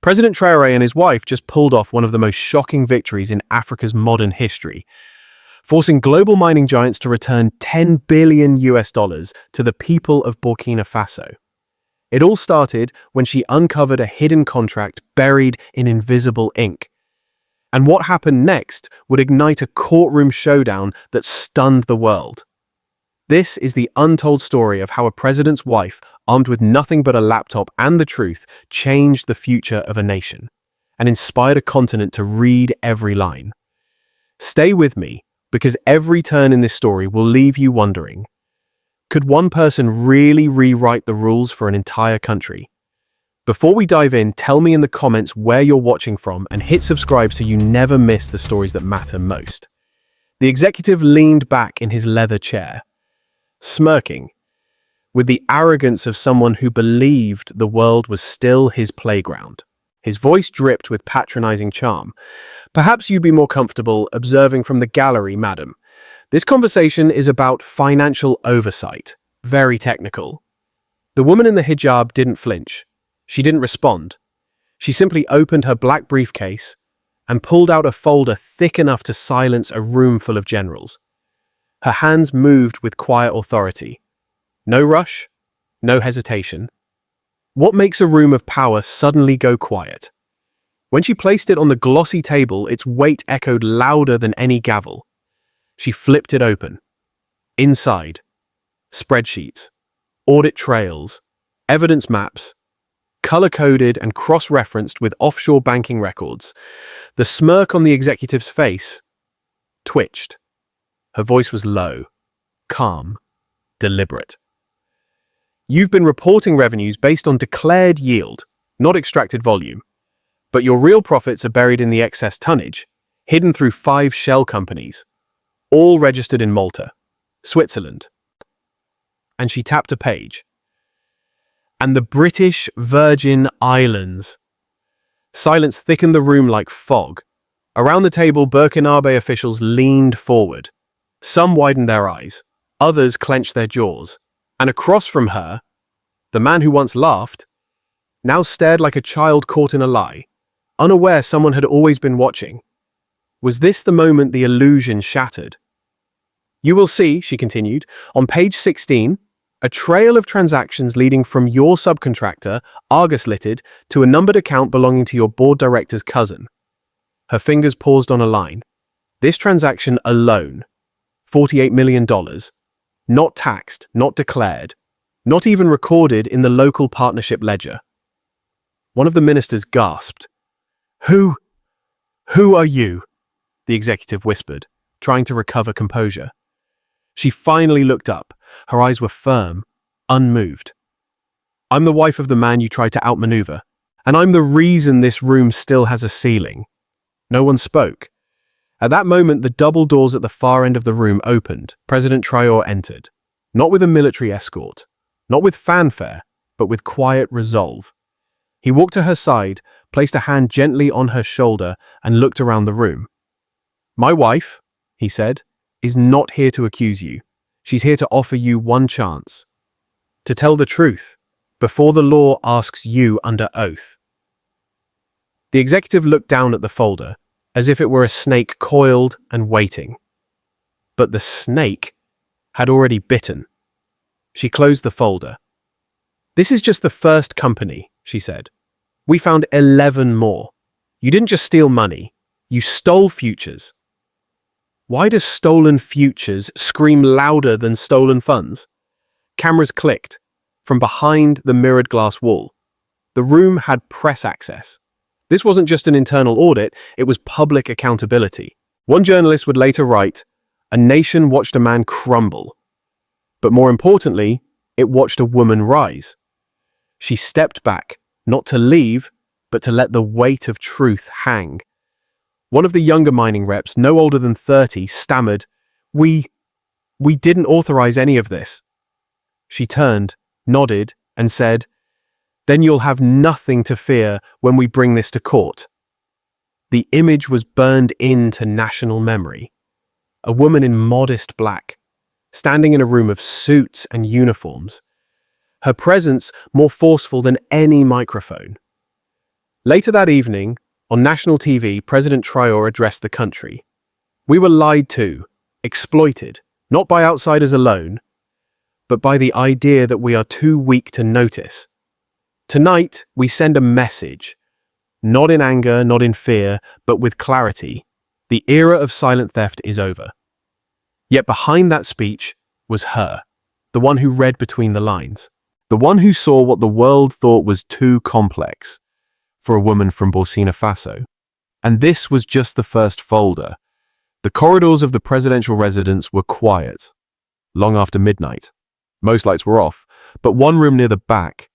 President Traoré and his wife just pulled off one of the most shocking victories in Africa's modern history, forcing global mining giants to return $10 billion to the people of Burkina Faso. It all started when she uncovered a hidden contract buried in invisible ink. And what happened next would ignite a courtroom showdown that stunned the world. This is the untold story of how a president's wife, armed with nothing but a laptop and the truth, changed the future of a nation and inspired a continent to read every line. Stay with me, because every turn in this story will leave you wondering, could one person really rewrite the rules for an entire country? Before we dive in, tell me in the comments where you're watching from and hit subscribe so you never miss the stories that matter most. The executive leaned back in his leather chair, smirking, with the arrogance of someone who believed the world was still his playground. His voice dripped with patronizing charm. Perhaps you'd be more comfortable observing from the gallery, madam. This conversation is about financial oversight. Very technical. The woman in the hijab didn't flinch. She didn't respond. She simply opened her black briefcase and pulled out a folder thick enough to silence a room full of generals. Her hands moved with quiet authority. No rush, no hesitation. What makes a room of power suddenly go quiet? When she placed it on the glossy table, its weight echoed louder than any gavel. She flipped it open. Inside, spreadsheets, audit trails, evidence maps, color-coded and cross-referenced with offshore banking records. The smirk on the executive's face twitched. Her voice was low, calm, deliberate. You've been reporting revenues based on declared yield, not extracted volume. But your real profits are buried in the excess tonnage, hidden through 5 shell companies, all registered in Malta, Switzerland. And she tapped a page. And the British Virgin Islands. Silence thickened the room like fog. Around the table, Burkinabe officials leaned forward. Some widened their eyes, others clenched their jaws. And across from her, the man who once laughed, now stared like a child caught in a lie, unaware someone had always been watching. Was this the moment the illusion shattered? You will see, she continued, on page 16, a trail of transactions leading from your subcontractor, Argus Limited, to a numbered account belonging to your board director's cousin. Her fingers paused on a line. This transaction alone, $48 million, not taxed, not declared, not even recorded in the local partnership ledger. One of the ministers gasped. Who are you? The executive whispered, trying to recover composure. She finally looked up. Her eyes were firm, unmoved. I'm the wife of the man you tried to outmaneuver, and I'm the reason this room still has a ceiling. No one spoke. At that moment, the double doors at the far end of the room opened. President Traoré entered, not with a military escort, not with fanfare, but with quiet resolve. He walked to her side, placed a hand gently on her shoulder, and looked around the room. My wife, he said, is not here to accuse you. She's here to offer you one chance. To tell the truth, before the law asks you under oath. The executive looked down at the folder, as if it were a snake coiled and waiting. But the snake had already bitten. She closed the folder. This is just the first company, she said. We found 11 more. You didn't just steal money, you stole futures. Why do stolen futures scream louder than stolen funds? Cameras clicked from behind the mirrored glass wall. The room had press access. This wasn't just an internal audit, it was public accountability. One journalist would later write, a nation watched a man crumble. But more importantly, it watched a woman rise. She stepped back, not to leave, but to let the weight of truth hang. One of the younger mining reps, no older than 30, stammered, We didn't authorize any of this. She turned, nodded, and said, Then you'll have nothing to fear when we bring this to court. The image was burned into national memory. A woman in modest black, standing in a room of suits and uniforms, her presence more forceful than any microphone. Later that evening, on national TV, President Traoré addressed the country. We were lied to, exploited, not by outsiders alone, but by the idea that we are too weak to notice. Tonight, we send a message, not in anger, not in fear, but with clarity. The era of silent theft is over. Yet behind that speech was her, the one who read between the lines, the one who saw what the world thought was too complex for a woman from Burkina Faso. And this was just the first folder. The corridors of the presidential residence were quiet, long after midnight. Most lights were off, but one room near the back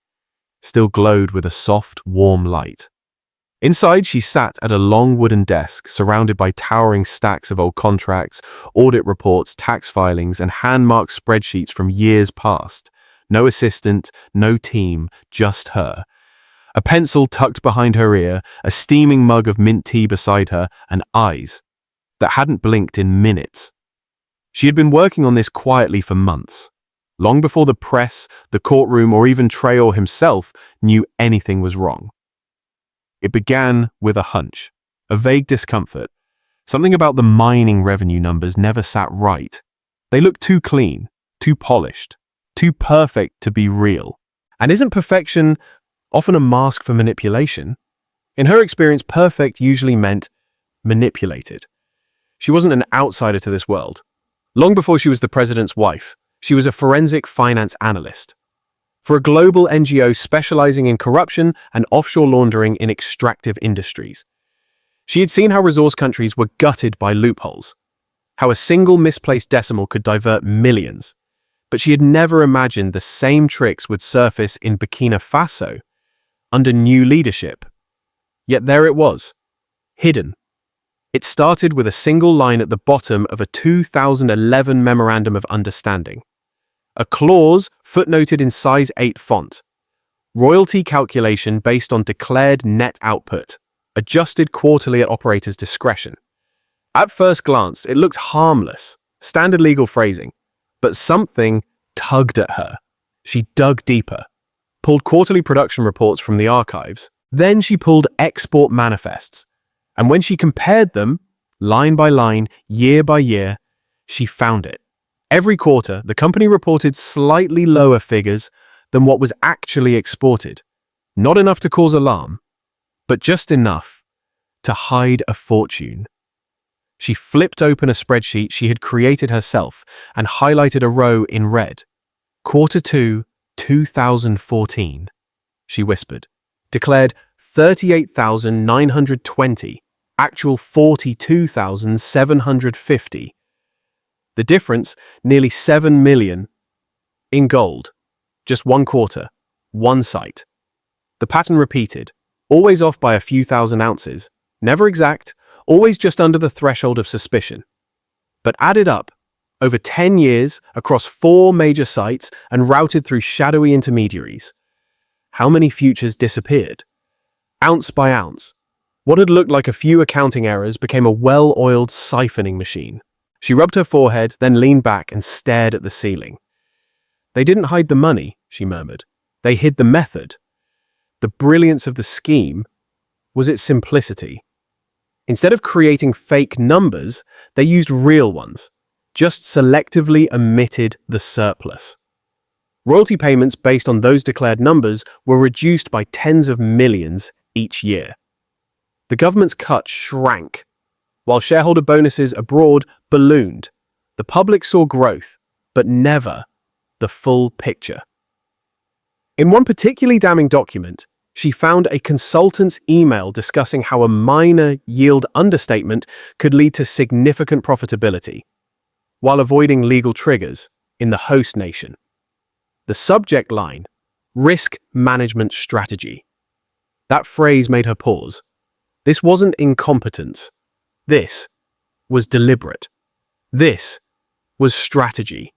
still glowed with a soft, warm light. Inside, she sat at a long wooden desk, surrounded by towering stacks of old contracts, audit reports, tax filings, and hand-marked spreadsheets from years past. No assistant, no team, just her. A pencil tucked behind her ear, a steaming mug of mint tea beside her, and eyes that hadn't blinked in minutes. She had been working on this quietly for months, long before the press, the courtroom, or even Traoré himself knew anything was wrong. It began with a hunch, a vague discomfort. Something about the mining revenue numbers never sat right. They looked too clean, too polished, too perfect to be real. And isn't perfection often a mask for manipulation? In her experience, perfect usually meant manipulated. She wasn't an outsider to this world. Long before she was the president's wife, she was a forensic finance analyst for a global NGO specializing in corruption and offshore laundering in extractive industries. She had seen how resource countries were gutted by loopholes, how a single misplaced decimal could divert millions. But she had never imagined the same tricks would surface in Burkina Faso under new leadership. Yet there it was, hidden. It started with a single line at the bottom of a 2011 Memorandum of Understanding. A clause footnoted in size 8 font. Royalty calculation based on declared net output, adjusted quarterly at operators' discretion. At first glance, it looked harmless, standard legal phrasing, but something tugged at her. She dug deeper, pulled quarterly production reports from the archives. Then she pulled export manifests. And when she compared them, line by line, year by year, she found it. Every quarter, the company reported slightly lower figures than what was actually exported. Not enough to cause alarm, but just enough to hide a fortune. She flipped open a spreadsheet she had created herself and highlighted a row in red. Quarter 2, 2014, she whispered. Declared 38,920, actual 42,750. The difference, nearly 7 million, in gold. Just one quarter, one site. The pattern repeated, always off by a few thousand ounces, never exact, always just under the threshold of suspicion. But added up, over 10 years, across 4 major sites and routed through shadowy intermediaries. How many futures disappeared? Ounce by ounce. What had looked like a few accounting errors became a well-oiled siphoning machine. She rubbed her forehead, then leaned back and stared at the ceiling. They didn't hide the money, she murmured. They hid the method. The brilliance of the scheme was its simplicity. Instead of creating fake numbers, they used real ones, just selectively omitted the surplus. Royalty payments based on those declared numbers were reduced by tens of millions each year. The government's cut shrank, while shareholder bonuses abroad ballooned. The public saw growth, but never the full picture. In one particularly damning document, she found a consultant's email discussing how a minor yield understatement could lead to significant profitability, while avoiding legal triggers in the host nation. The subject line, risk management strategy. That phrase made her pause. This wasn't incompetence. This was deliberate. This was strategy.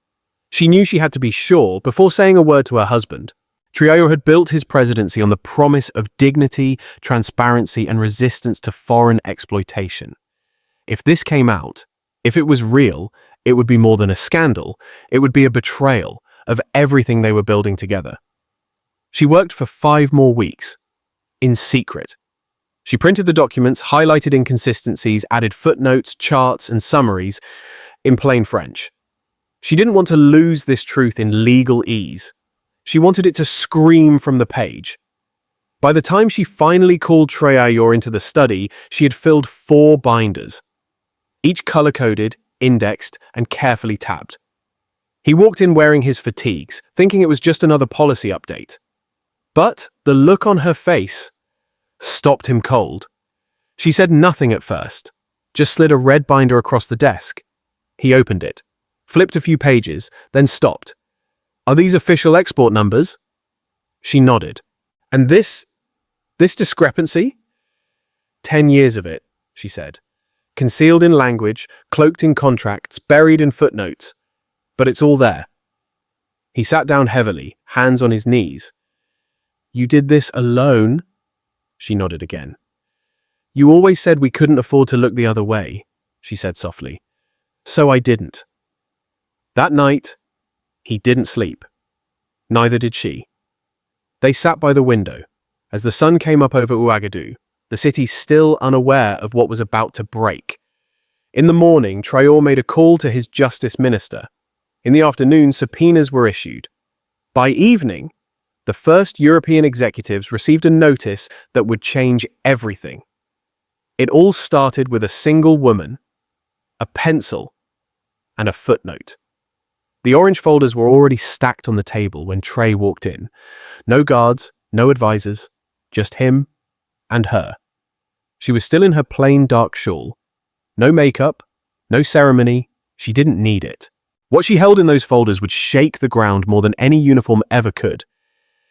She knew she had to be sure before saying a word to her husband. Traoré had built his presidency on the promise of dignity, transparency, and resistance to foreign exploitation. If this came out, if it was real, it would be more than a scandal. It would be a betrayal of everything they were building together. She worked for 5 more weeks, in secret, She printed the documents, highlighted inconsistencies, added footnotes, charts, and summaries in plain French. She didn't want to lose this truth in legal ease. She wanted it to scream from the page. By the time she finally called Traoré into the study, she had filled 4 binders, each color-coded, indexed, and carefully tabbed. He walked in wearing his fatigues, thinking it was just another policy update. But the look on her face stopped him cold. She said nothing at first, just slid a red binder across the desk. He opened it, flipped a few pages, then stopped. "Are these official export numbers?" She nodded. "And this discrepancy?" 10 years of it, she said. Concealed in language, cloaked in contracts, buried in footnotes. But it's all there. He sat down heavily, hands on his knees. "You did this alone?" She nodded again. "You always said we couldn't afford to look the other way," she said softly. "So I didn't." That night, he didn't sleep. Neither did she. They sat by the window. As the sun came up over Ouagadougou, the city still unaware of what was about to break. In the morning, Traoré made a call to his justice minister. In the afternoon, subpoenas were issued. By evening, the first European executives received a notice that would change everything. It all started with a single woman, a pencil, and a footnote. The orange folders were already stacked on the table when Trey walked in. No guards, no advisors, just him and her. She was still in her plain dark shawl. No makeup, no ceremony, she didn't need it. What she held in those folders would shake the ground more than any uniform ever could.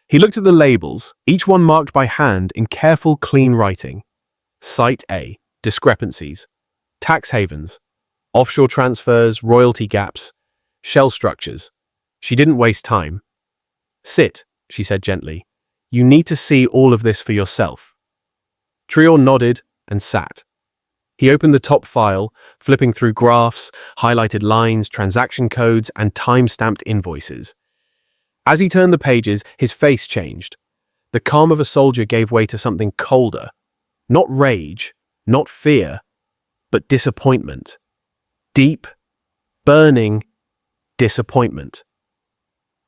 He looked at the labels, each one marked by hand in careful, clean writing. Site A, discrepancies, tax havens, offshore transfers, royalty gaps, shell structures. She didn't waste time. "Sit," she said gently. "You need to see all of this for yourself." Traoré nodded and sat. He opened the top file, flipping through graphs, highlighted lines, transaction codes, and time-stamped invoices. As he turned the pages, his face changed. The calm of a soldier gave way to something colder. Not rage, not fear, but disappointment. Deep, burning disappointment.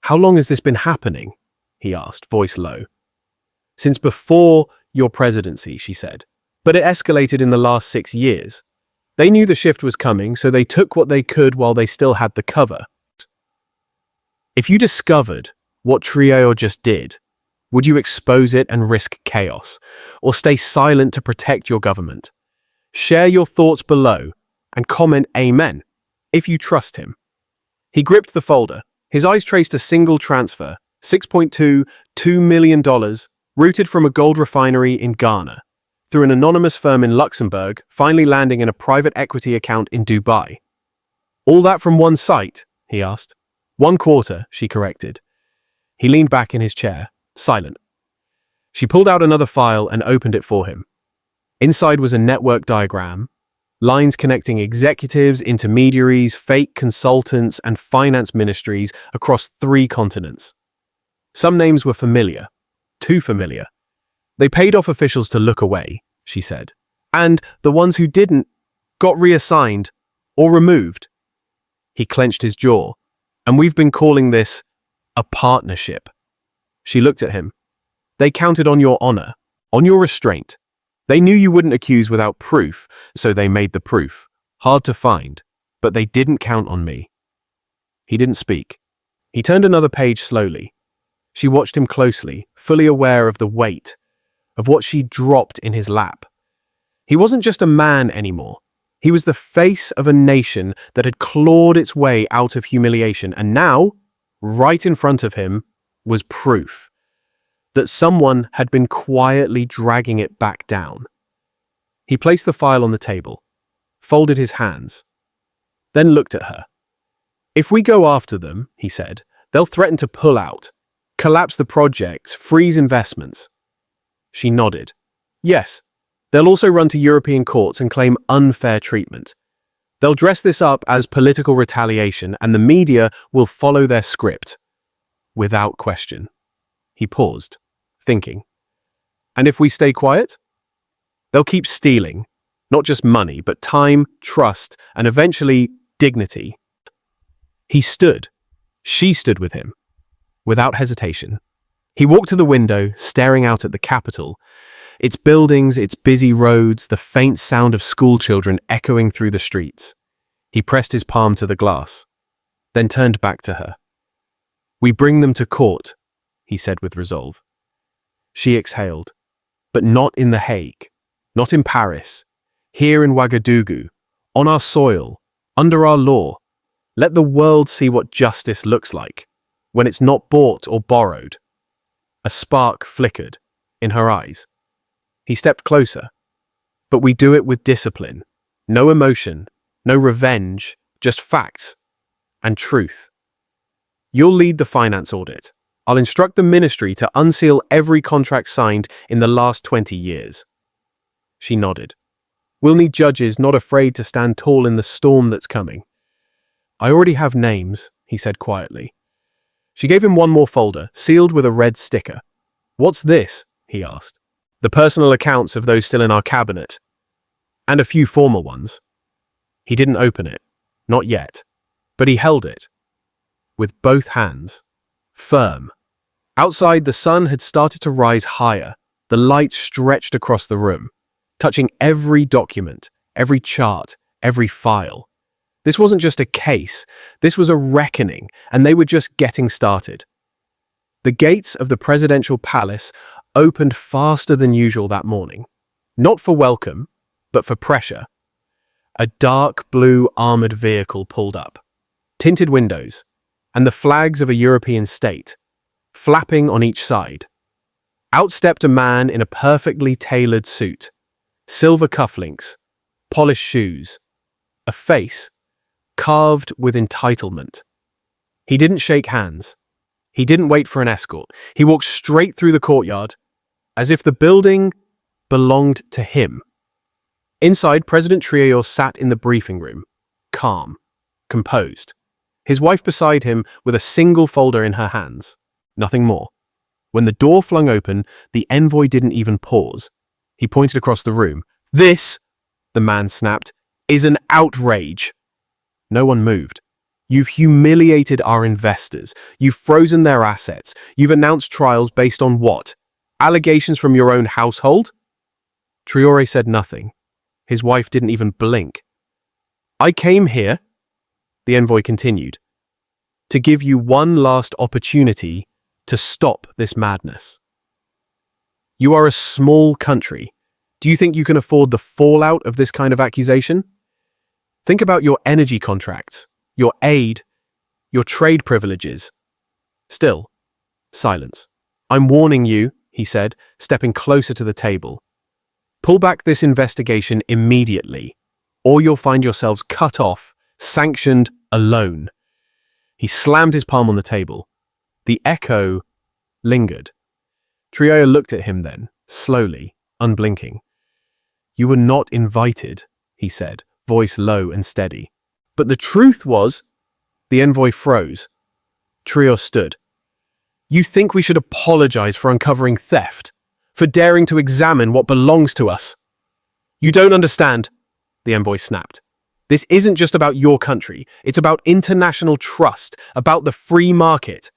"How long has this been happening?" he asked, voice low. "Since before your presidency," she said. "But it escalated in the last 6 years. They knew the shift was coming, so they took what they could while they still had the cover." If you discovered what Traoré just did, would you expose it and risk chaos, or stay silent to protect your government? Share your thoughts below and comment Amen if you trust him. He gripped the folder. His eyes traced a single transfer, $6.22 million, routed from a gold refinery in Ghana, through an anonymous firm in Luxembourg, finally landing in a private equity account in Dubai. "All that from one site?" he asked. "1 quarter, she corrected. He leaned back in his chair, silent. She pulled out another file and opened it for him. Inside was a network diagram, lines connecting executives, intermediaries, fake consultants, and finance ministries across 3 continents. Some names were familiar, too familiar. They paid off officials to look away, she said. And the ones who didn't got reassigned or removed. He clenched his jaw. "And we've been calling this a partnership." She looked at him. "They counted on your honor, on your restraint. They knew you wouldn't accuse without proof, so they made the proof. Hard to find, but they didn't count on me." He didn't speak. He turned another page slowly. She watched him closely, fully aware of the weight, of what she dropped in his lap. He wasn't just a man anymore. He was the face of a nation that had clawed its way out of humiliation, and now, right in front of him, was proof that someone had been quietly dragging it back down. He placed the file on the table, folded his hands, then looked at her. "If we go after them," he said, "they'll threaten to pull out, collapse the projects, freeze investments." She nodded. "Yes, they'll also run to European courts and claim unfair treatment. They'll dress this up as political retaliation, and the media will follow their script. Without question." He paused, thinking. "And if we stay quiet?" They'll keep stealing, not just money, but time, trust, and eventually dignity. He stood. She stood with him, without hesitation. He walked to the window, staring out at the capital, its buildings, its busy roads, the faint sound of schoolchildren echoing through the streets. He pressed his palm to the glass, then turned back to her. "We bring them to court," he said with resolve. She exhaled. "But not in The Hague, not in Paris, here in Ouagadougou, on our soil, under our law. Let the world see what justice looks like, when it's not bought or borrowed." A spark flickered in her eyes. He stepped closer. "But we do it with discipline. No emotion, no revenge, just facts and truth. You'll lead the finance audit. I'll instruct the ministry to unseal every contract signed in the last 20 years. She nodded. "We'll need judges not afraid to stand tall in the storm that's coming." "I already have names," he said quietly. She gave him one more folder, sealed with a red sticker. "What's this?" he asked. "The personal accounts of those still in our cabinet, and a few former ones." He didn't open it, not yet, but he held it, with both hands, firm. Outside, the sun had started to rise higher. The light stretched across the room, touching every document, every chart, every file. This wasn't just a case, this was a reckoning, and they were just getting started. The gates of the presidential palace opened faster than usual that morning. Not for welcome, but for pressure. A dark blue armored vehicle pulled up. Tinted windows, and the flags of a European state, flapping on each side. Out stepped a man in a perfectly tailored suit, silver cufflinks, polished shoes, a face carved with entitlement. He didn't shake hands. He didn't wait for an escort. He walked straight through the courtyard, as if the building belonged to him. Inside, President Traoré sat in the briefing room, calm, composed. His wife beside him with a single folder in her hands. Nothing more. When the door flung open, the envoy didn't even pause. He pointed across the room. "This," the man snapped, "is an outrage." No one moved. "You've humiliated our investors. You've frozen their assets. You've announced trials based on what? Allegations from your own household?" Traoré said nothing. His wife didn't even blink. "I came here," the envoy continued, "to give you one last opportunity to stop this madness. You are a small country. Do you think you can afford the fallout of this kind of accusation? Think about your energy contracts, your aid, your trade privileges." Still, silence. "I'm warning you," he said, stepping closer to the table. "Pull back this investigation immediately, or you'll find yourselves cut off, sanctioned, alone." He slammed his palm on the table. The echo lingered. Traoré looked at him then, slowly, unblinking. "You were not invited," he said, voice low and steady. "But the truth was..." The envoy froze. Traoré stood. "You think we should apologize for uncovering theft? For daring to examine what belongs to us? You don't understand," the envoy snapped. "This isn't just about your country. It's about international trust, about the free market."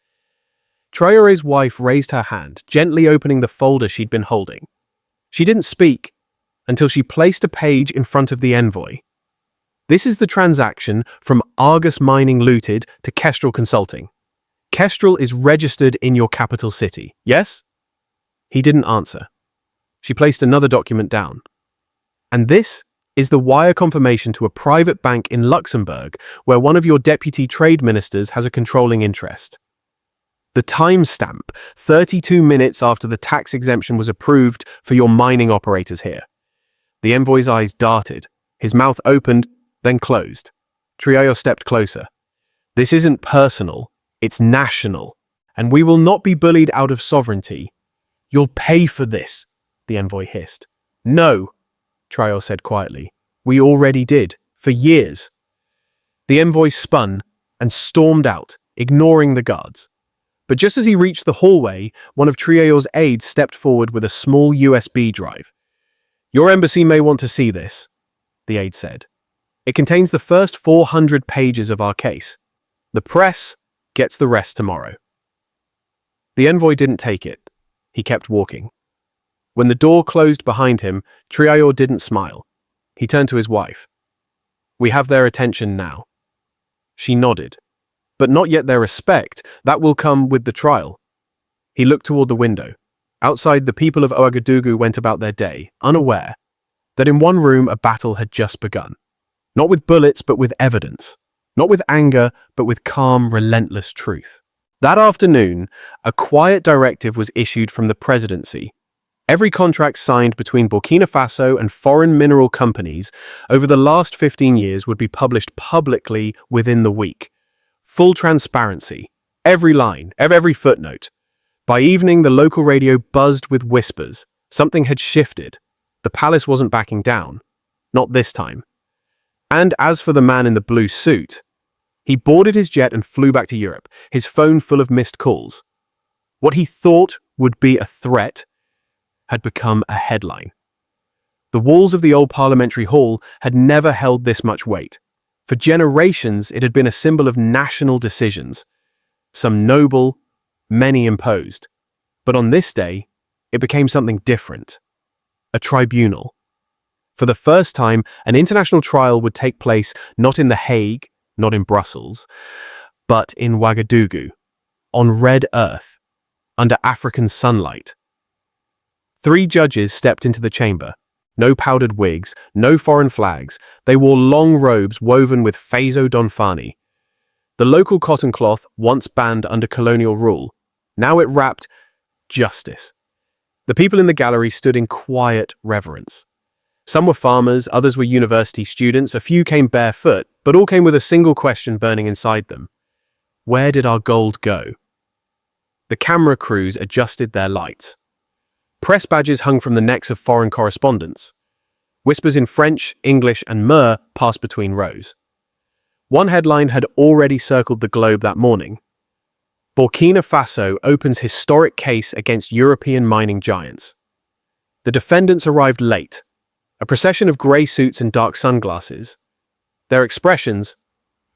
Traoré's wife raised her hand, gently opening the folder she'd been holding. She didn't speak until she placed a page in front of the envoy. "This is the transaction from Argus Mining looted to Kestrel Consulting. Kestrel is registered in your capital city, yes?" He didn't answer. She placed another document down. "And this is the wire confirmation to a private bank in Luxembourg, where one of your deputy trade ministers has a controlling interest. The timestamp, 32 minutes after the tax exemption was approved for your mining operators here." The envoy's eyes darted. His mouth opened, then closed. Traoré stepped closer. "This isn't personal, it's national, and we will not be bullied out of sovereignty. You'll pay for this," the envoy hissed. "No," Traoré said quietly. "We already did, for years." The envoy spun and stormed out, ignoring the guards. But just as he reached the hallway, one of Traoré's aides stepped forward with a small USB drive. Your embassy may want to see this, the aide said. It contains the first 400 pages of our case. The press gets the rest tomorrow. The envoy didn't take it. He kept walking. When the door closed behind him, Traoré didn't smile. He turned to his wife. We have their attention now. She nodded. But not yet their respect. That will come with the trial. He looked toward the window. Outside, the people of Ouagadougou went about their day, unaware that in one room a battle had just begun. Not with bullets, but with evidence. Not with anger, but with calm, relentless truth. That afternoon, a quiet directive was issued from the presidency. Every contract signed between Burkina Faso and foreign mineral companies over the last 15 years would be published publicly within the week. Full transparency. Every line, every footnote. By evening, the local radio buzzed with whispers. Something had shifted. The palace wasn't backing down. Not this time. And as for the man in the blue suit, he boarded his jet and flew back to Europe, his phone full of missed calls. What he thought would be a threat had become a headline. The walls of the old parliamentary hall had never held this much weight. For generations, it had been a symbol of national decisions, some noble, many imposed. But on this day, it became something different. A tribunal. For the first time, an international trial would take place not in The Hague, not in Brussels, but in Ouagadougou, on red earth, under African sunlight. 3 judges stepped into the chamber. No powdered wigs, no foreign flags. They wore long robes woven with Faso Donfani. The local cotton cloth, once banned under colonial rule, now it wrapped justice. The people in the gallery stood in quiet reverence. Some were farmers, others were university students, a few came barefoot, but all came with a single question burning inside them. Where did our gold go? The camera crews adjusted their lights. Press badges hung from the necks of foreign correspondents. Whispers in French, English, and Mer passed between rows. One headline had already circled the globe that morning. Burkina Faso opens historic case against European mining giants. The defendants arrived late. A procession of grey suits and dark sunglasses. Their expressions,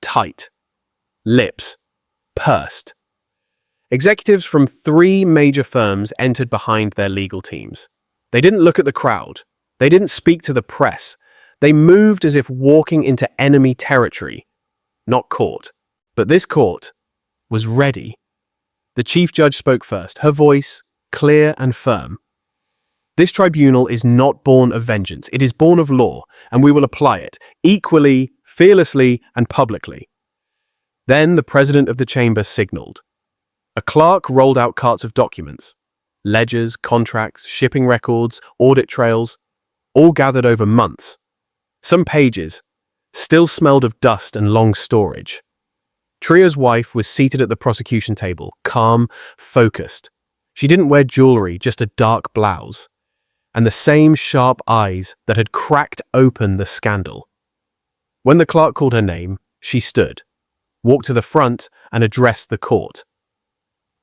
tight. Lips, pursed. Executives from 3 major firms entered behind their legal teams. They didn't look at the crowd. They didn't speak to the press. They moved as if walking into enemy territory, not court. But this court was ready. The chief judge spoke first, her voice clear and firm. This tribunal is not born of vengeance. It is born of law, and we will apply it equally, fearlessly, and publicly. Then the president of the chamber signaled. A clerk rolled out carts of documents. Ledgers, contracts, shipping records, audit trails, all gathered over months. Some pages still smelled of dust and long storage. Traoré's wife was seated at the prosecution table, calm, focused. She didn't wear jewelry, just a dark blouse, and the same sharp eyes that had cracked open the scandal. When the clerk called her name, she stood, walked to the front, and addressed the court.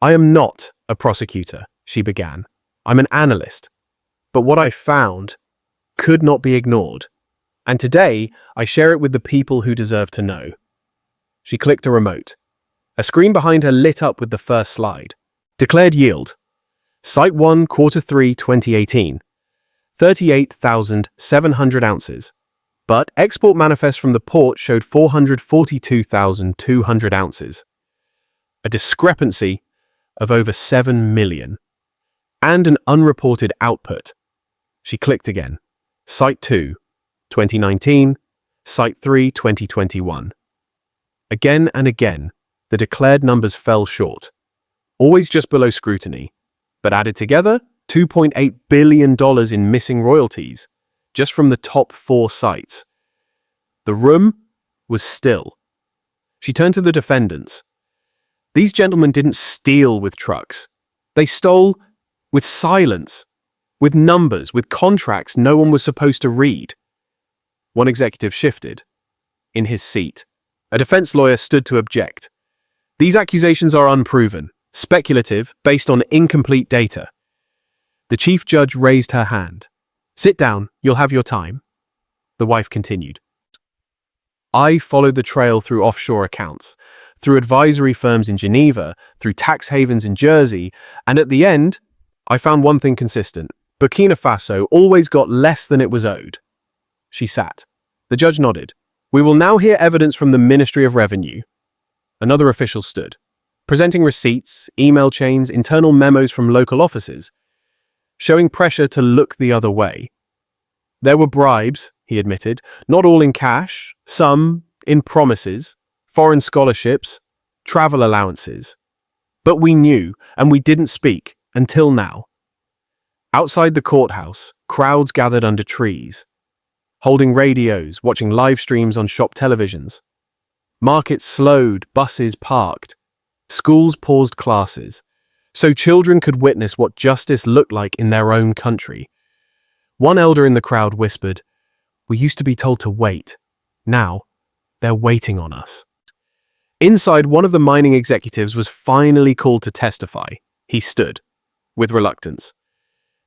I am not a prosecutor, she began. I'm an analyst. But what I found could not be ignored. And today, I share it with the people who deserve to know. She clicked a remote. A screen behind her lit up with the first slide. Declared yield. Site 1, Quarter 3, 2018. 38,700 ounces. But export manifest from the port showed 442,200 ounces. A discrepancy of over 7 million. And an unreported output. She clicked again. Site 2, 2019. Site 3, 2021. Again and again, the declared numbers fell short. Always just below scrutiny. But added together, $2.8 billion in missing royalties, just from the top 4 sites. The room was still. She turned to the defendants. These gentlemen didn't steal with trucks. They stole with silence, with numbers, with contracts no one was supposed to read. One executive shifted. In his seat, a defense lawyer stood to object. These accusations are unproven, speculative, based on incomplete data. The chief judge raised her hand. Sit down, you'll have your time, the wife continued. I followed the trail through offshore accounts, through advisory firms in Geneva, through tax havens in Jersey, and at the end, I found one thing consistent. Burkina Faso always got less than it was owed. She sat. The judge nodded. We will now hear evidence from the Ministry of Revenue. Another official stood, presenting receipts, email chains, internal memos from local offices, showing pressure to look the other way. There were bribes, he admitted, not all in cash, some in promises, foreign scholarships, travel allowances. But we knew, and we didn't speak, until now. Outside the courthouse, crowds gathered under trees, holding radios, watching live streams on shop televisions. Markets slowed, buses parked. Schools paused classes, so children could witness what justice looked like in their own country. One elder in the crowd whispered, "We used to be told to wait. Now, they're waiting on us." Inside, one of the mining executives was finally called to testify. He stood, with reluctance.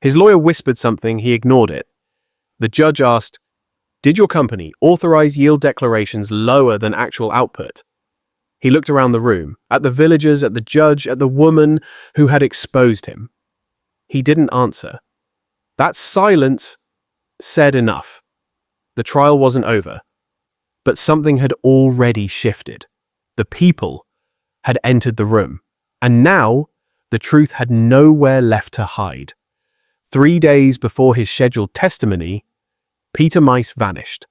His lawyer whispered something, he ignored it. The judge asked, "Did your company authorize yield declarations lower than actual output?" He looked around the room, at the villagers, at the judge, at the woman who had exposed him. He didn't answer. That silence said enough. The trial wasn't over, but something had already shifted. The people had entered the room, and now the truth had nowhere left to hide. 3 days before his scheduled testimony, Peter Meis vanished.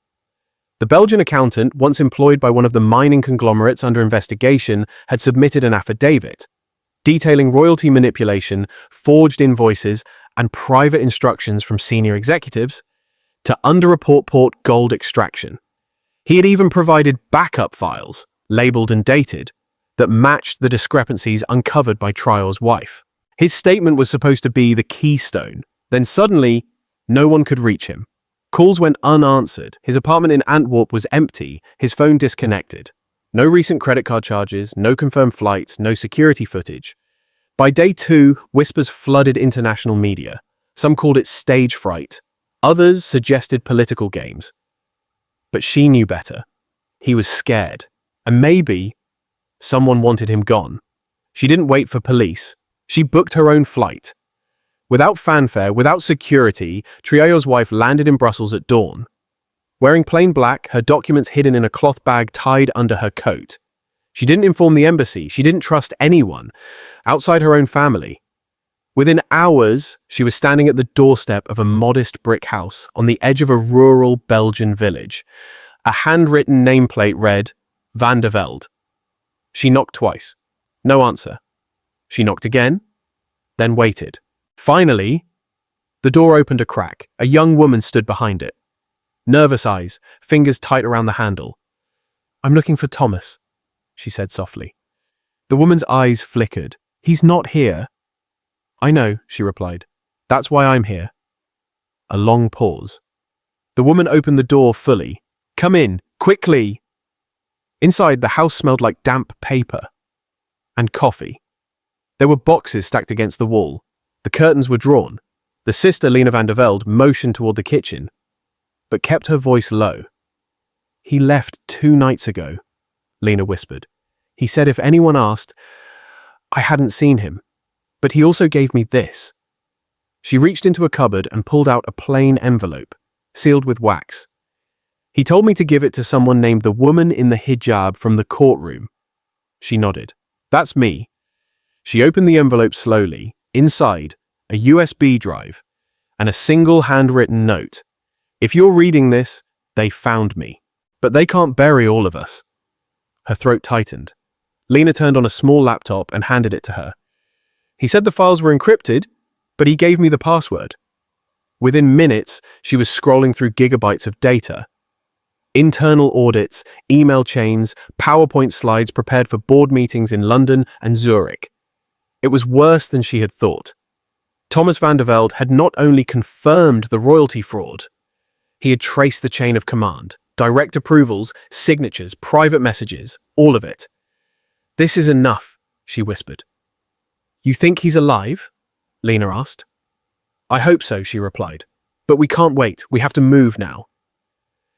The Belgian accountant, once employed by one of the mining conglomerates under investigation, had submitted an affidavit detailing royalty manipulation, forged invoices, and private instructions from senior executives to underreport gold extraction. He had even provided backup files, labeled and dated, that matched the discrepancies uncovered by Traoré's wife. His statement was supposed to be the keystone. Then suddenly, no one could reach him. Calls went unanswered. His apartment in Antwerp was empty, his phone disconnected. No recent credit card charges, no confirmed flights, no security footage. By day 2, whispers flooded international media. Some called it stage fright. Others suggested political games. But she knew better. He was scared. And maybe someone wanted him gone. She didn't wait for police. She booked her own flight. Without fanfare, without security, Traoré's wife landed in Brussels at dawn. Wearing plain black, her documents hidden in a cloth bag tied under her coat. She didn't inform the embassy. She didn't trust anyone outside her own family. Within hours, she was standing at the doorstep of a modest brick house on the edge of a rural Belgian village. A handwritten nameplate read, Van der Velde. She knocked twice. No answer. She knocked again, then waited. Finally, the door opened a crack. A young woman stood behind it. Nervous eyes, fingers tight around the handle. "I'm looking for Thomas," she said softly. The woman's eyes flickered. "He's not here." "I know," she replied. "That's why I'm here." A long pause. The woman opened the door fully. "Come in, quickly." Inside, the house smelled like damp paper and coffee. There were boxes stacked against the wall. The curtains were drawn. The sister, Lena van der Velde, motioned toward the kitchen, but kept her voice low. "He left 2 nights ago," Lena whispered. "He said if anyone asked, I hadn't seen him. But he also gave me this." She reached into a cupboard and pulled out a plain envelope, sealed with wax. "He told me to give it to someone named the woman in the hijab from the courtroom." She nodded. "That's me." She opened the envelope slowly. Inside, a USB drive and a single handwritten note. "If you're reading this, they found me. But they can't bury all of us." Her throat tightened. Lena turned on a small laptop and handed it to her. "He said the files were encrypted, but he gave me the password." Within minutes, she was scrolling through gigabytes of data. Internal audits, email chains, PowerPoint slides prepared for board meetings in London and Zurich. It was worse than she had thought. Thomas van der Velde had not only confirmed the royalty fraud, he had traced the chain of command, direct approvals, signatures, private messages, all of it. "This is enough," she whispered. "You think he's alive?" Lena asked. "I hope so," she replied. But we can't wait. We have to move now.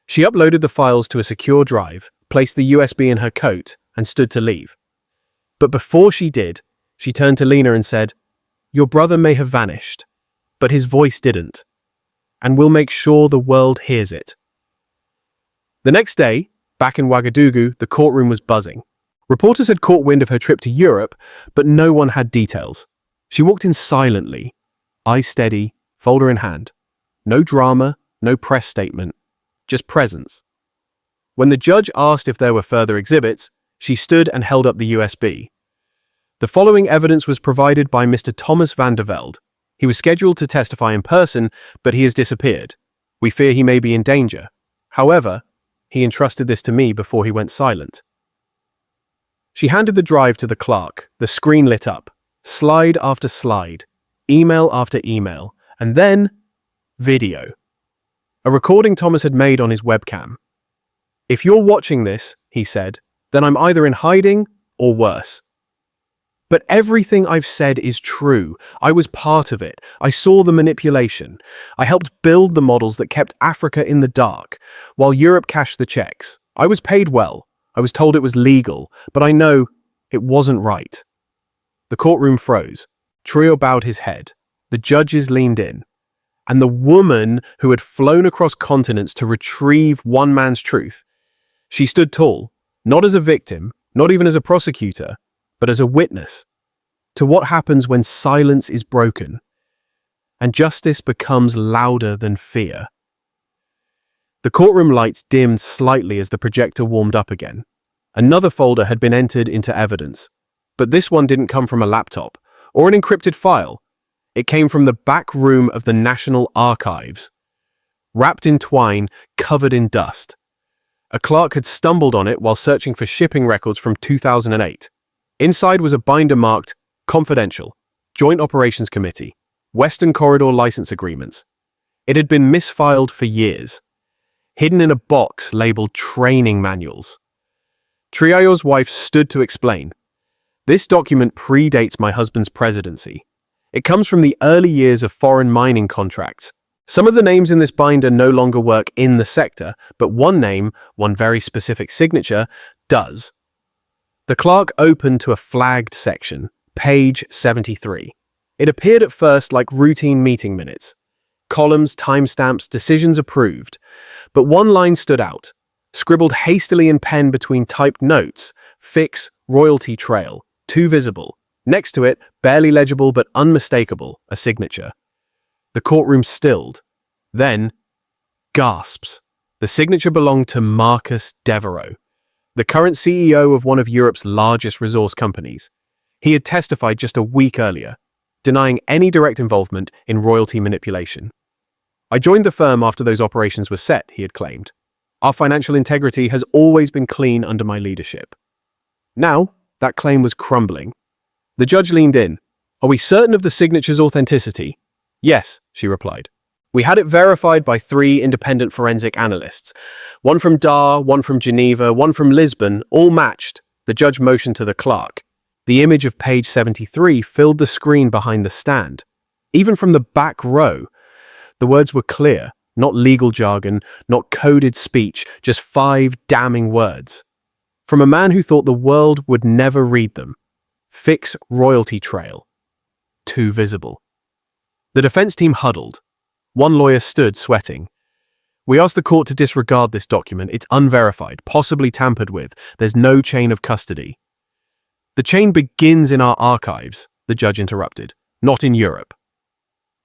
She uploaded the files to a secure drive, placed the USB in her coat, and stood to leave. But before she did, she turned to Lena and said, "Your brother may have vanished, but his voice didn't. And we'll make sure the world hears it." The next day, back in Ouagadougou, the courtroom was buzzing. Reporters had caught wind of her trip to Europe, but no one had details. She walked in silently, eyes steady, folder in hand. No drama, no press statement, just presence. When the judge asked if there were further exhibits, she stood and held up the USB. The following evidence was provided by Mr. Thomas van der Velde. He was scheduled to testify in person, but he has disappeared. We fear he may be in danger. However, he entrusted this to me before he went silent. She handed the drive to the clerk. The screen lit up. Slide after slide, email after email, and then video. A recording Thomas had made on his webcam. "If you're watching this," he said, "then I'm either in hiding or worse. But everything I've said is true. I was part of it. I saw the manipulation. I helped build the models that kept Africa in the dark, while Europe cashed the checks. I was paid well. I was told it was legal, but I know it wasn't right." The courtroom froze. Traoré bowed his head. The judges leaned in. And the woman who had flown across continents to retrieve one man's truth, she stood tall, not as a victim, not even as a prosecutor, but as a witness to what happens when silence is broken and justice becomes louder than fear. The courtroom lights dimmed slightly as the projector warmed up again. Another folder had been entered into evidence, but this one didn't come from a laptop or an encrypted file. It came from the back room of the National Archives. Wrapped in twine, covered in dust. A clerk had stumbled on it while searching for shipping records from 2008. Inside was a binder marked Confidential, Joint Operations Committee, Western Corridor License Agreements. It had been misfiled for years, hidden in a box labeled Training Manuals. Traoré's wife stood to explain. "This document predates my husband's presidency. It comes from the early years of foreign mining contracts. Some of the names in this binder no longer work in the sector, but one name, one very specific signature, does." The clerk opened to a flagged section, page 73. It appeared at first like routine meeting minutes. Columns, timestamps, decisions approved. But one line stood out, scribbled hastily in pen between typed notes, "Fix, royalty trail, too visible." Next to it, barely legible but unmistakable, a signature. The courtroom stilled. Then, gasps. The signature belonged to Marcus Devereux, the current CEO of one of Europe's largest resource companies. He had testified just a week earlier, denying any direct involvement in royalty manipulation. "I joined the firm after those operations were set," he had claimed. "Our financial integrity has always been clean under my leadership." Now, that claim was crumbling. The judge leaned in. "Are we certain of the signature's authenticity?" "Yes," she replied. "We had it verified by 3 independent forensic analysts. One from Dar, one from Geneva, one from Lisbon, all matched." The judge motioned to the clerk. The image of page 73 filled the screen behind the stand. Even from the back row, the words were clear, not legal jargon, not coded speech, just 5 damning words. From a man who thought the world would never read them. "Fix royalty trail. Too visible." The defense team huddled. One lawyer stood, sweating. "We ask the court to disregard this document. It's unverified, possibly tampered with. There's no chain of custody." "The chain begins in our archives," the judge interrupted, "not in Europe.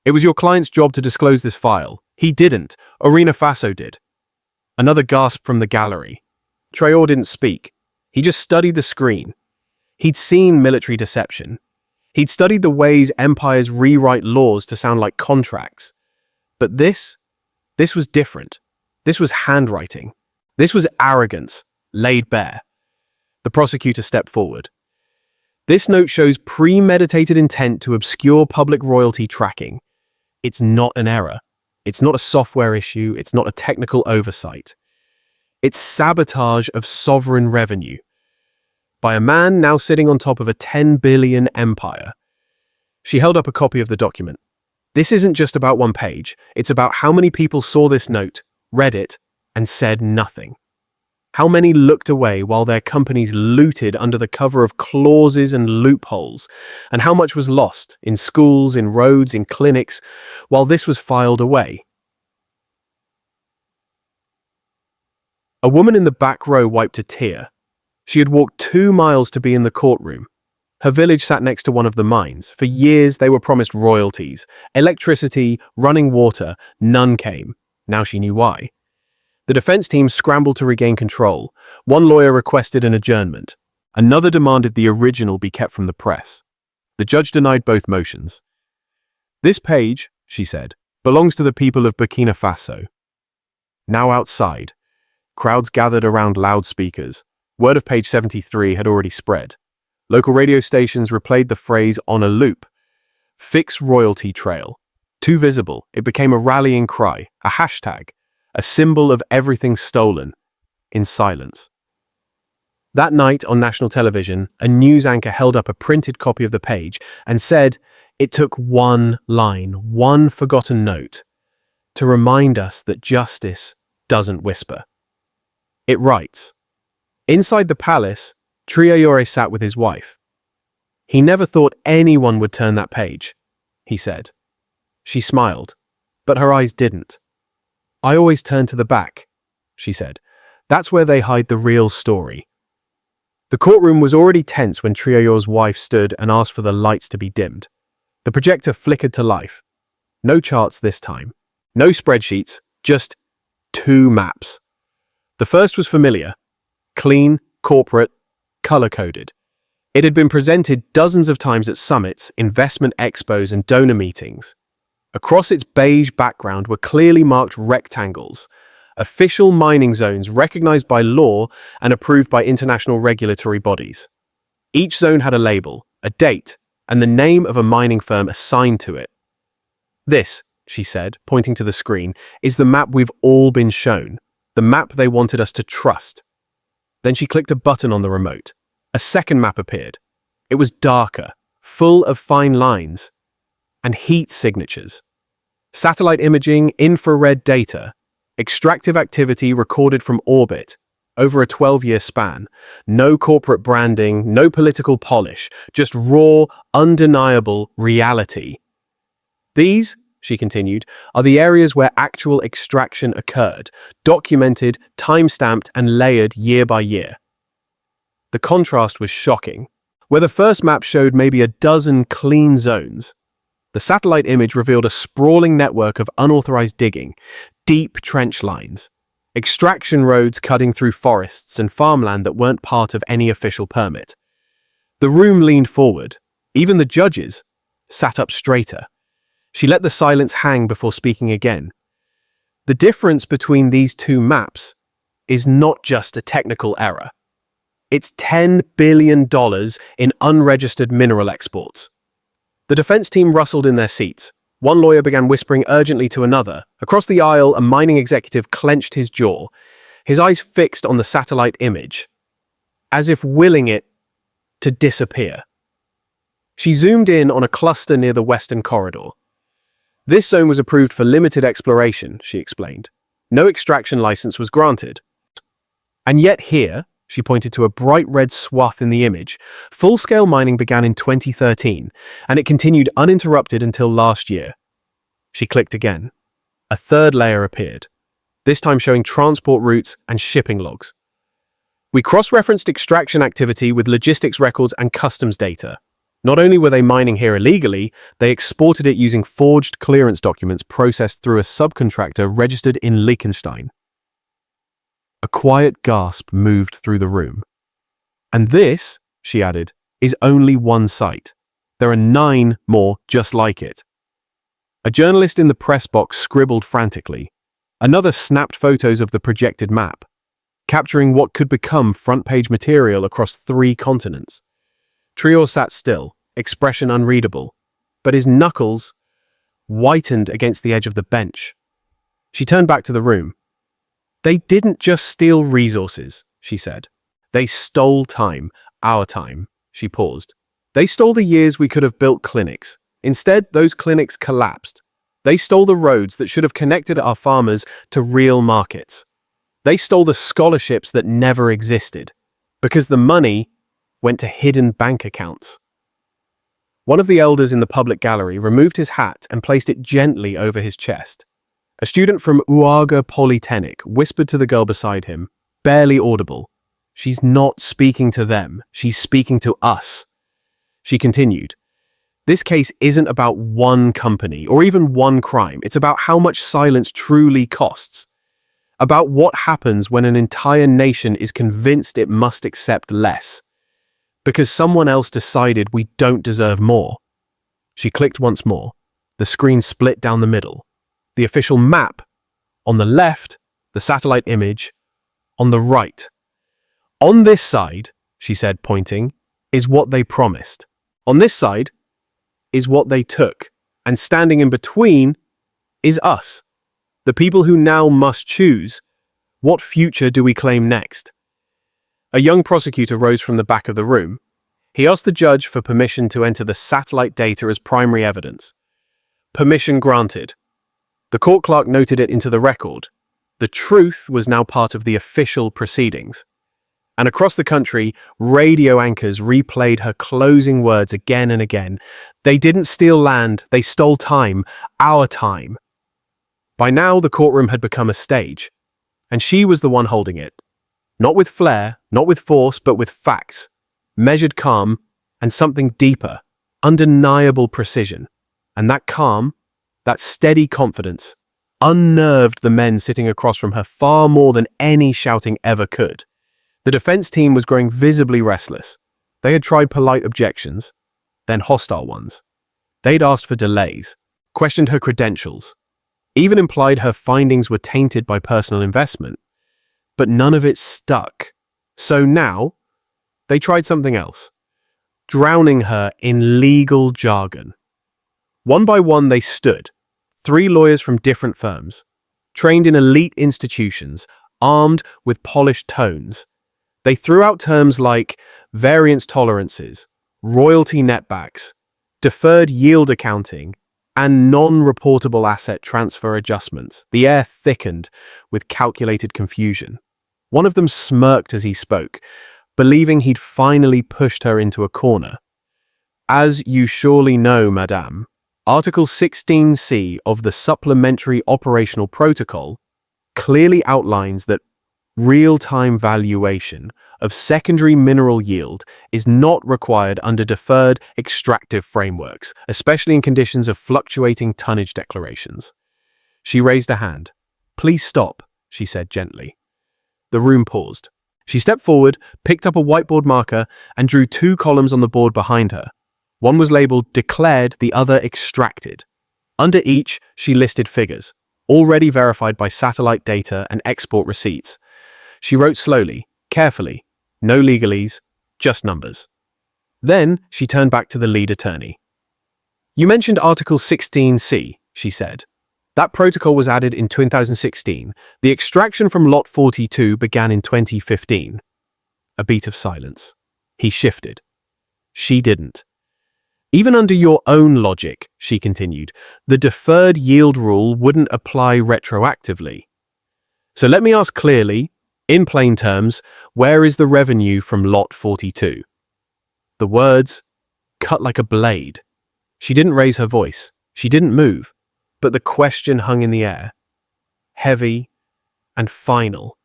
It was your client's job to disclose this file. He didn't. Burkina Faso did." Another gasp from the gallery. Traoré didn't speak. He just studied the screen. He'd seen military deception. He'd studied the ways empires rewrite laws to sound like contracts. But this was different. This was handwriting. This was arrogance, laid bare. The prosecutor stepped forward. "This note shows premeditated intent to obscure public royalty tracking. It's not an error. It's not a software issue. It's not a technical oversight. It's sabotage of sovereign revenue by a man now sitting on top of a 10 billion empire." She held up a copy of the document. This isn't just about one page. It's about how many people saw this note, read it, and said nothing. How many looked away while their companies looted under the cover of clauses and loopholes, and how much was lost in schools, in roads, in clinics, while this was filed away. A woman in the back row wiped a tear. She had walked 2 miles to be in the courtroom. Her village sat next to one of the mines. For years they were promised royalties, electricity, running water. None came. Now she knew why. The defense team scrambled to regain control. One lawyer requested an adjournment. Another demanded the original be kept from the press. The judge denied both motions. "This page," she said, "belongs to the people of Burkina Faso." Now outside, crowds gathered around loudspeakers. Word of page 73 had already spread. Local radio stations replayed the phrase on a loop. Fix royalty trail. Too visible, it became a rallying cry, a hashtag, a symbol of everything stolen, in silence. That night on national television, a news anchor held up a printed copy of the page and said it took one line, one forgotten note, to remind us that justice doesn't whisper. It writes, "Inside the palace, Traoré sat with his wife. He never thought anyone would turn that page," he said. She smiled, but her eyes didn't. "I always turn to the back," she said. "That's where they hide the real story." The courtroom was already tense when Traoré's wife stood and asked for the lights to be dimmed. The projector flickered to life. No charts this time. No spreadsheets, just 2 maps. The first was familiar. Clean, corporate, color-coded. It had been presented dozens of times at summits, investment expos, and donor meetings. Across its beige background were clearly marked rectangles, official mining zones recognized by law and approved by international regulatory bodies. Each zone had a label, a date, and the name of a mining firm assigned to it. "This," she said, pointing to the screen, "is the map we've all been shown, the map they wanted us to trust." Then she clicked a button on the remote. A second map appeared. It was darker, full of fine lines and heat signatures. Satellite imaging, infrared data, extractive activity recorded from orbit over a 12-year span. No corporate branding, no political polish, just raw, undeniable reality. "These," she continued, "are the areas where actual extraction occurred, documented, time-stamped, and layered year by year." The contrast was shocking. Where the first map showed maybe a dozen clean zones, the satellite image revealed a sprawling network of unauthorized digging, deep trench lines, extraction roads cutting through forests and farmland that weren't part of any official permit. The room leaned forward. Even the judges sat up straighter. She let the silence hang before speaking again. "The difference between these 2 maps is not just a technical error. It's $10 billion in unregistered mineral exports." The defense team rustled in their seats. One lawyer began whispering urgently to another. Across the aisle, a mining executive clenched his jaw, his eyes fixed on the satellite image, as if willing it to disappear. She zoomed in on a cluster near the western corridor. "This zone was approved for limited exploration," she explained. "No extraction license was granted. And yet here," she pointed to a bright red swath in the image, "full-scale mining began in 2013, and it continued uninterrupted until last year." She clicked again. A third layer appeared, this time showing transport routes and shipping logs. "We cross-referenced extraction activity with logistics records and customs data. Not only were they mining here illegally, they exported it using forged clearance documents processed through a subcontractor registered in Liechtenstein." A quiet gasp moved through the room. "And this," she added, "is only one site. There are 9 more just like it." A journalist in the press box scribbled frantically. Another snapped photos of the projected map, capturing what could become front-page material across 3 continents. Traoré sat still, expression unreadable, but his knuckles whitened against the edge of the bench. She turned back to the room. "They didn't just steal resources," she said. "They stole time, our time." She paused. "They stole the years we could have built clinics, Instead, those clinics collapsed. They stole the roads that should have connected our farmers to real markets. They stole the scholarships that never existed, because the money went to hidden bank accounts. One of the elders in the public gallery removed his hat and placed it gently over his chest. A student from Ouagadougou Polytechnic whispered to the girl beside him, barely audible, "She's not speaking to them, she's speaking to us." She continued, "This case isn't about one company or even one crime. It's about how much silence truly costs. About what happens when an entire nation is convinced it must accept less, because someone else decided we don't deserve more." She clicked once more. The screen split down the middle. The official map on the left, the satellite image on the right. "On this side," she said, pointing, "is what they promised. On this side is what they took. And standing in between is us, the people who now must choose. What future do we claim next?" A young prosecutor rose from the back of the room. He asked the judge for permission to enter the satellite data as primary evidence. Permission granted. The court clerk noted it into the record. The truth was now part of the official proceedings. And across the country, radio anchors replayed her closing words again and again. They didn't steal land, they stole time, our time. By now, the courtroom had become a stage, and she was the one holding it. Not with flair, not with force, but with facts, measured calm, and something deeper, undeniable precision. And that calm, that steady confidence, unnerved the men sitting across from her far more than any shouting ever could. The defense team was growing visibly restless. They had tried polite objections, then hostile ones. They'd asked for delays, questioned her credentials, even implied her findings were tainted by personal investment. But none of it stuck. So now, they tried something else, drowning her in legal jargon. One by one they stood, 3 lawyers from different firms, trained in elite institutions, armed with polished tones. They threw out terms like variance tolerances, royalty netbacks, deferred yield accounting, and non-reportable asset transfer adjustments. The air thickened with calculated confusion. One of them smirked as he spoke, believing he'd finally pushed her into a corner. "As you surely know, Madame, Article 16C of the Supplementary Operational Protocol clearly outlines that real-time valuation of secondary mineral yield is not required under deferred extractive frameworks, especially in conditions of fluctuating tonnage declarations." She raised a hand. "Please stop," she said gently. The room paused. She stepped forward, picked up a whiteboard marker, and drew 2 columns on the board behind her. One was labeled declared, the other extracted. Under each, she listed figures, already verified by satellite data and export receipts. She wrote slowly, carefully, no legalese, just numbers. Then she turned back to the lead attorney. "You mentioned Article 16C, she said. "That protocol was added in 2016. The extraction from Lot 42 began in 2015. A beat of silence. He shifted. She didn't. "Even under your own logic," she continued, "the deferred yield rule wouldn't apply retroactively. So let me ask clearly, in plain terms, where is the revenue from Lot 42? The words cut like a blade. She didn't raise her voice. She didn't move. But the question hung in the air, heavy and final.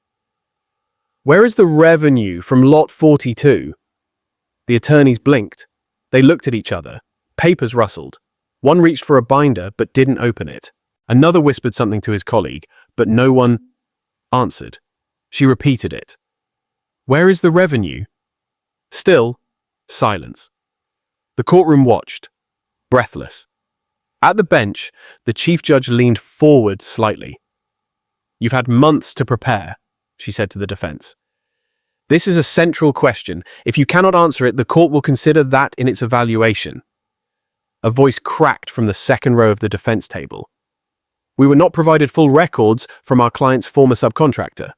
"Where is the revenue from Lot 42? The attorneys blinked. They looked at each other. Papers rustled. One reached for a binder but didn't open it. Another whispered something to his colleague, but no one answered. She repeated it. "Where is the revenue?" Still, silence. The courtroom watched, breathless. At the bench, the chief judge leaned forward slightly. "You've had months to prepare," she said to the defense. "This is a central question. If you cannot answer it, the court will consider that in its evaluation." A voice cracked from the second row of the defense table. "We were not provided full records from our client's former subcontractor."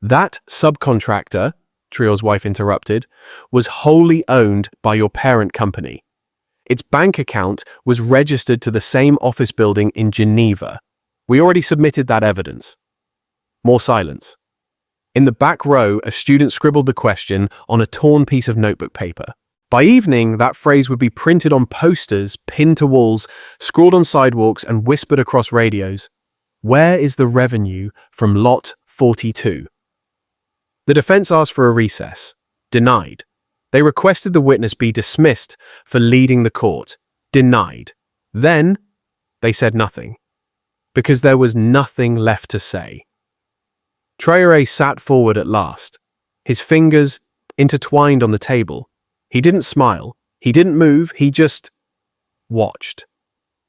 "That subcontractor," Traoré's wife interrupted, "was wholly owned by your parent company. Its bank account was registered to the same office building in Geneva. We already submitted that evidence. More silence. In the back row, a student scribbled the question on a torn piece of notebook paper. By evening, that phrase would be printed on posters, pinned to walls, scrawled on sidewalks, and whispered across radios. Where is the revenue from Lot 42? The defense asked for a recess. Denied. They requested the witness be dismissed for leading the court. Denied. Then, they said nothing. Because there was nothing left to say. Traoré sat forward at last, his fingers intertwined on the table. He didn't smile. He didn't move. He just watched.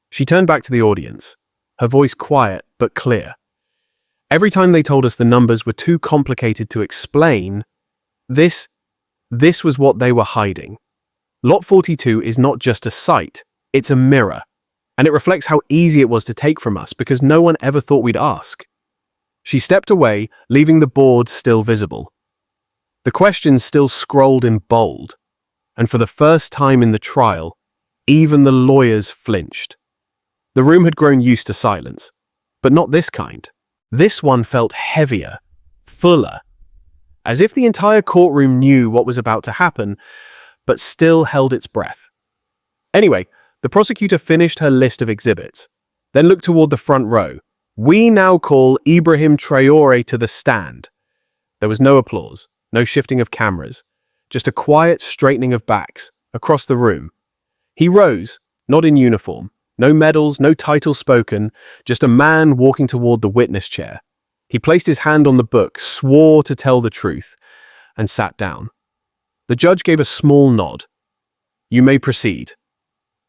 She turned back to the audience, her voice quiet but clear. Every time they told us the numbers were too complicated to explain, this was what they were hiding. Lot 42 is not just a site, it's a mirror. And it reflects how easy it was to take from us because no one ever thought we'd ask. She stepped away, leaving the board still visible. The questions still scrolled in bold. And for the first time in the trial, even the lawyers flinched. The room had grown used to silence, but not this kind. This one felt heavier, fuller, as if the entire courtroom knew what was about to happen, but still held its breath. Anyway, the prosecutor finished her list of exhibits, then looked toward the front row. We now call Ibrahim Traoré to the stand. There was no applause, no shifting of cameras, just a quiet straightening of backs across the room. He rose, not in uniform, no medals, no title spoken, just a man walking toward the witness chair. He placed his hand on the book, swore to tell the truth, and sat down. The judge gave a small nod. You may proceed.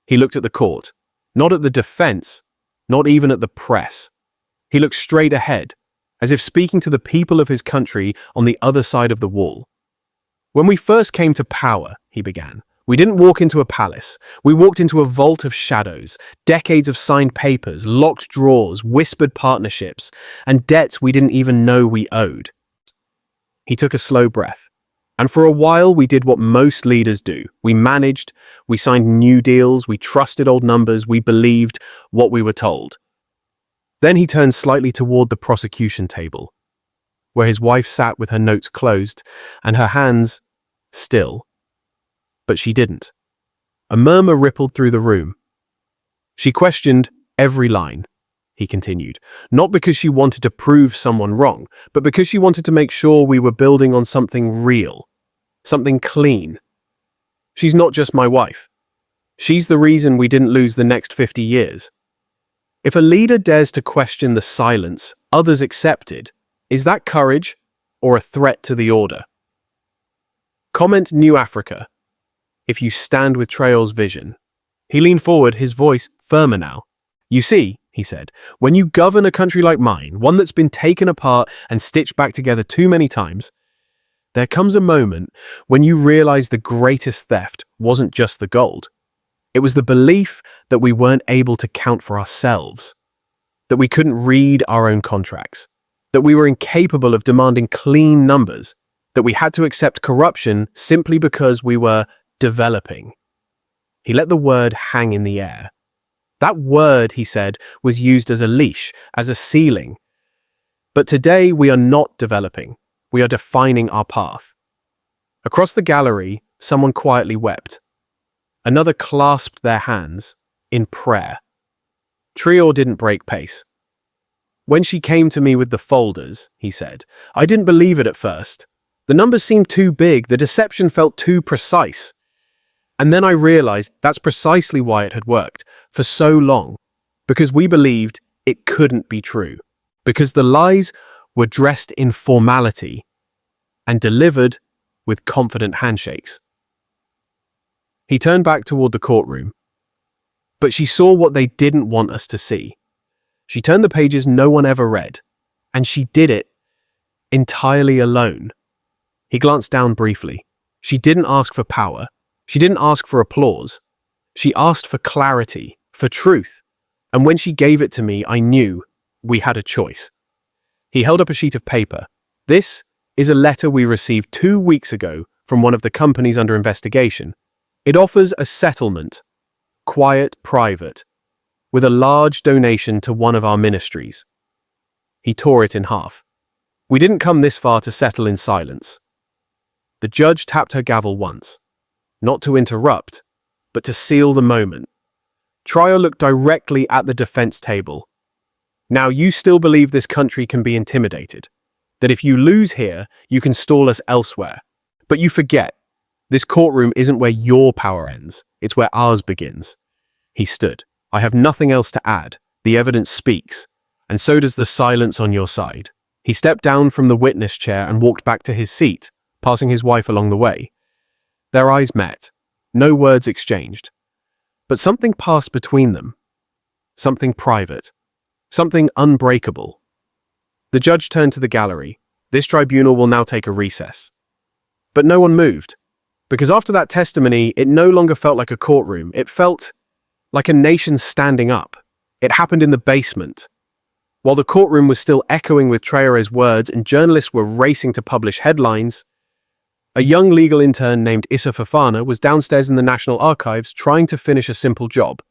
He looked at the court, not at the defense, not even at the press. He looked straight ahead, as if speaking to the people of his country on the other side of the wall. When we first came to power, he began, we didn't walk into a palace. We walked into a vault of shadows, decades of signed papers, locked drawers, whispered partnerships, and debts we didn't even know we owed. He took a slow breath. And for a while, we did what most leaders do. We managed, we signed new deals, we trusted old numbers, we believed what we were told. Then he turned slightly toward the prosecution table, where his wife sat with her notes closed and her hands still. But she didn't. A murmur rippled through the room. She questioned every line, he continued, not because she wanted to prove someone wrong, but because she wanted to make sure we were building on something real, something clean. She's not just my wife. She's the reason we didn't lose the next 50 years. If a leader dares to question the silence others accepted, is that courage or a threat to the order? Comment New Africa if you stand with Traoré's vision. He leaned forward, his voice firmer now. You see, he said, when you govern a country like mine, one that's been taken apart and stitched back together too many times, there comes a moment when you realize the greatest theft wasn't just the gold. It was the belief that we weren't able to count for ourselves, that we couldn't read our own contracts, that we were incapable of demanding clean numbers, that we had to accept corruption simply because we were developing. He let the word hang in the air. That word, he said, was used as a leash, as a ceiling. But today we are not developing. We are defining our path. Across the gallery, someone quietly wept. Another clasped their hands in prayer. Traoré didn't break pace. When she came to me with the folders, he said, I didn't believe it at first. The numbers seemed too big, the deception felt too precise. And then I realized that's precisely why it had worked for so long, because we believed it couldn't be true, because the lies were dressed in formality and delivered with confident handshakes. He turned back toward the courtroom, but she saw what they didn't want us to see. She turned the pages no one ever read, and she did it entirely alone. He glanced down briefly. She didn't ask for power. She didn't ask for applause. She asked for clarity, for truth. And when she gave it to me, I knew we had a choice. He held up a sheet of paper. This is a letter we received 2 weeks ago from one of the companies under investigation. It offers a settlement quiet, private, with a large donation to one of our ministries. He tore it in half. We didn't come this far to settle in silence. The judge tapped her gavel once, not to interrupt, but to seal the moment. Traoré looked directly at the defense table. Now you still believe this country can be intimidated, that if you lose here, you can stall us elsewhere. But you forget, this courtroom isn't where your power ends, it's where ours begins. He stood. I have nothing else to add. The evidence speaks, and so does the silence on your side. He stepped down from the witness chair and walked back to his seat, passing his wife along the way. Their eyes met. No words exchanged. But something passed between them. Something private. Something unbreakable. The judge turned to the gallery. This tribunal will now take a recess. But no one moved, because after that testimony, it no longer felt like a courtroom. It felt like a nation standing up. It happened in the basement. While the courtroom was still echoing with Traoré's words and journalists were racing to publish headlines, a young legal intern named Issa Fofana was downstairs in the National Archives trying to finish a simple job,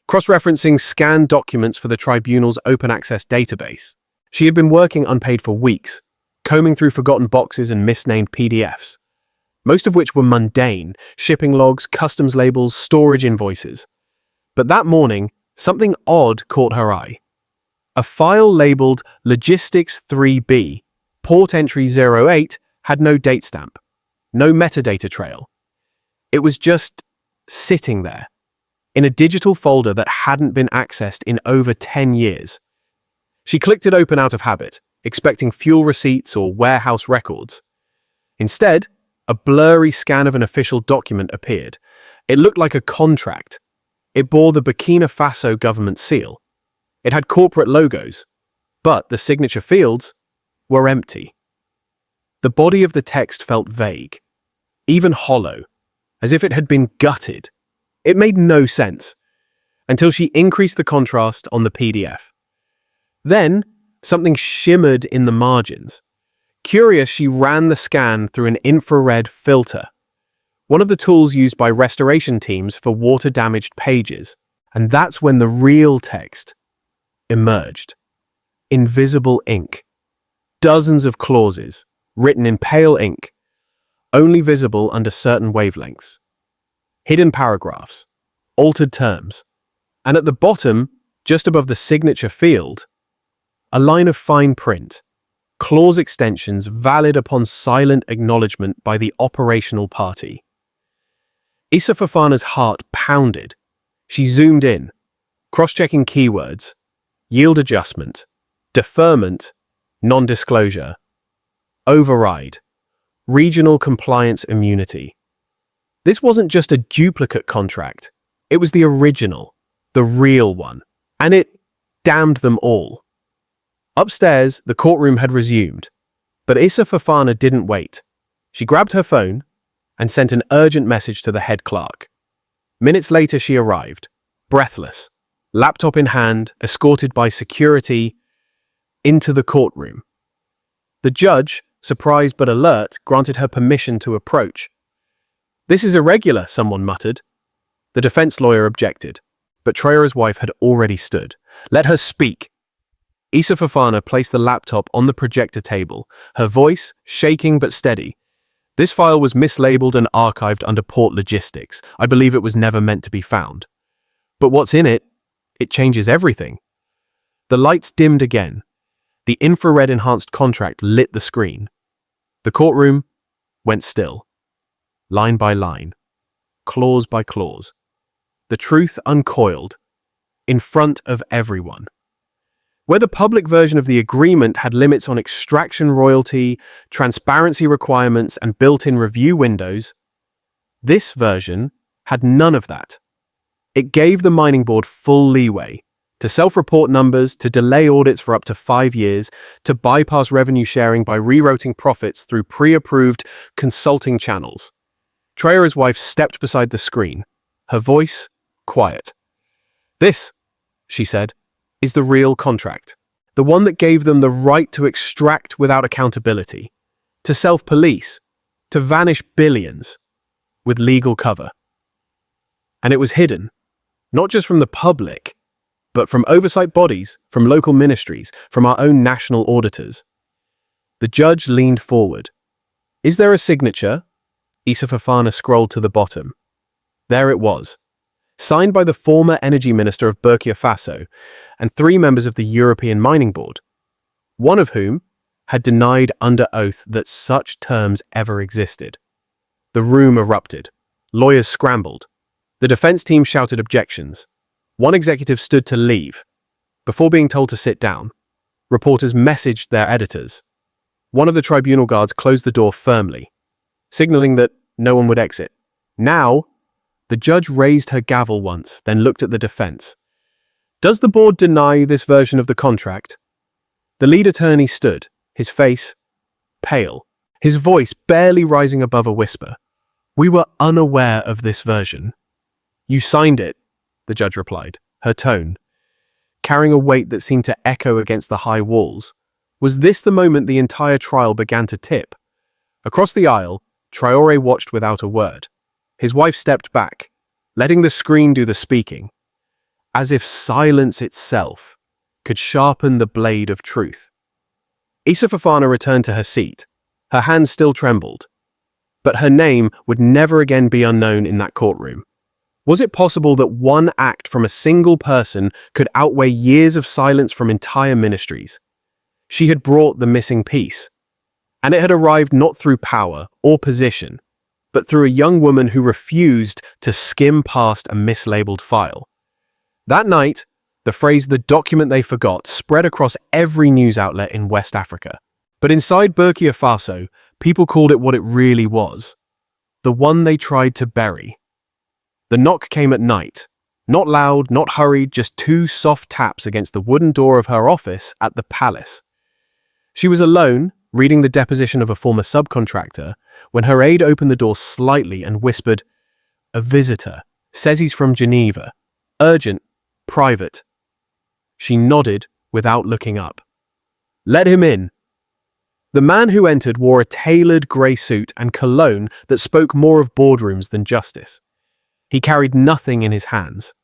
cross-referencing scanned documents for the tribunal's open-access database. She had been working unpaid for weeks, combing through forgotten boxes and misnamed PDFs, most of which were mundane: shipping logs, customs labels, storage invoices. But that morning, something odd caught her eye. A file labeled Logistics 3B, Port Entry 08, had no date stamp, no metadata trail. It was just sitting there, in a digital folder that hadn't been accessed in over 10 years. She clicked it open out of habit, expecting fuel receipts or warehouse records. Instead, a blurry scan of an official document appeared. It looked like a contract. It bore the Burkina Faso government seal. It had corporate logos, but the signature fields were empty. The body of the text felt vague, even hollow, as if it had been gutted. It made no sense, until she increased the contrast on the PDF. Then, something shimmered in the margins. Curious, she ran the scan through an infrared filter, one of the tools used by restoration teams for water-damaged pages. And that's when the real text emerged. Invisible ink. Dozens of clauses, written in pale ink, only visible under certain wavelengths. Hidden paragraphs, altered terms, and at the bottom, just above the signature field, a line of fine print, clause extensions valid upon silent acknowledgement by the operational party. Issa Fofana's heart pounded. She zoomed in, cross-checking keywords: yield adjustment, deferment, non-disclosure, override, regional compliance immunity. This wasn't just a duplicate contract. It was the original, the real one, and it damned them all. Upstairs, the courtroom had resumed, but Issa Fofana didn't wait. She grabbed her phone and sent an urgent message to the head clerk. Minutes later, she arrived, breathless, laptop in hand, escorted by security, into the courtroom. The judge, surprised but alert, granted her permission to approach. "This is irregular," someone muttered. The defense lawyer objected, but Traoré's wife had already stood. "Let her speak." Issa Fofana placed the laptop on the projector table, her voice shaking but steady. "This file was mislabeled and archived under port logistics. I believe it was never meant to be found. But what's in it? It changes everything." The lights dimmed again. The infrared-enhanced contract lit the screen. The courtroom went still, line by line, clause by clause. The truth uncoiled, in front of everyone. Where the public version of the agreement had limits on extraction royalty, transparency requirements, and built-in review windows, this version had none of that. It gave the mining board full leeway to self-report numbers, to delay audits for up to 5 years, to bypass revenue sharing by rerouting profits through pre-approved consulting channels. Traoré's wife stepped beside the screen, her voice quiet. "This," she said, "is the real contract. The one that gave them the right to extract without accountability, to self-police, to vanish billions, with legal cover. And it was hidden, Not just from the public, but from oversight bodies, from local ministries, from our own national auditors. The judge leaned forward. Is there a signature? Issa Fofana scrolled to the bottom. There it was, signed by the former energy minister of Burkina Faso and 3 members of the European Mining Board, one of whom had denied under oath that such terms ever existed. The room erupted. Lawyers scrambled. The defense team shouted objections. One executive stood to leave. Before being told to sit down, reporters messaged their editors. One of the tribunal guards closed the door firmly, signaling that no one would exit. Now, the judge raised her gavel once, then looked at the defense. Does the board deny this version of the contract? The lead attorney stood, his face pale, his voice barely rising above a whisper. We were unaware of this version. You signed it, the judge replied, her tone carrying a weight that seemed to echo against the high walls. Was this the moment the entire trial began to tip? Across the aisle, Traoré watched without a word. His wife stepped back, letting the screen do the speaking, as if silence itself could sharpen the blade of truth. Issa Fofana returned to her seat. Her hands still trembled. But her name would never again be unknown in that courtroom. Was it possible that one act from a single person could outweigh years of silence from entire ministries? She had brought the missing piece, and it had arrived not through power or position, but through a young woman who refused to skim past a mislabeled file. That night, the phrase "the document they forgot" spread across every news outlet in West Africa. But inside Burkina Faso, people called it what it really was: the one they tried to bury. The knock came at night. Not loud, not hurried, just 2 soft taps against the wooden door of her office at the palace. She was alone, reading the deposition of a former subcontractor, when her aide opened the door slightly and whispered, "A visitor. Says he's from Geneva. Urgent. Private." She nodded without looking up. "Let him in." The man who entered wore a tailored grey suit and cologne that spoke more of boardrooms than justice. He carried nothing in his hands,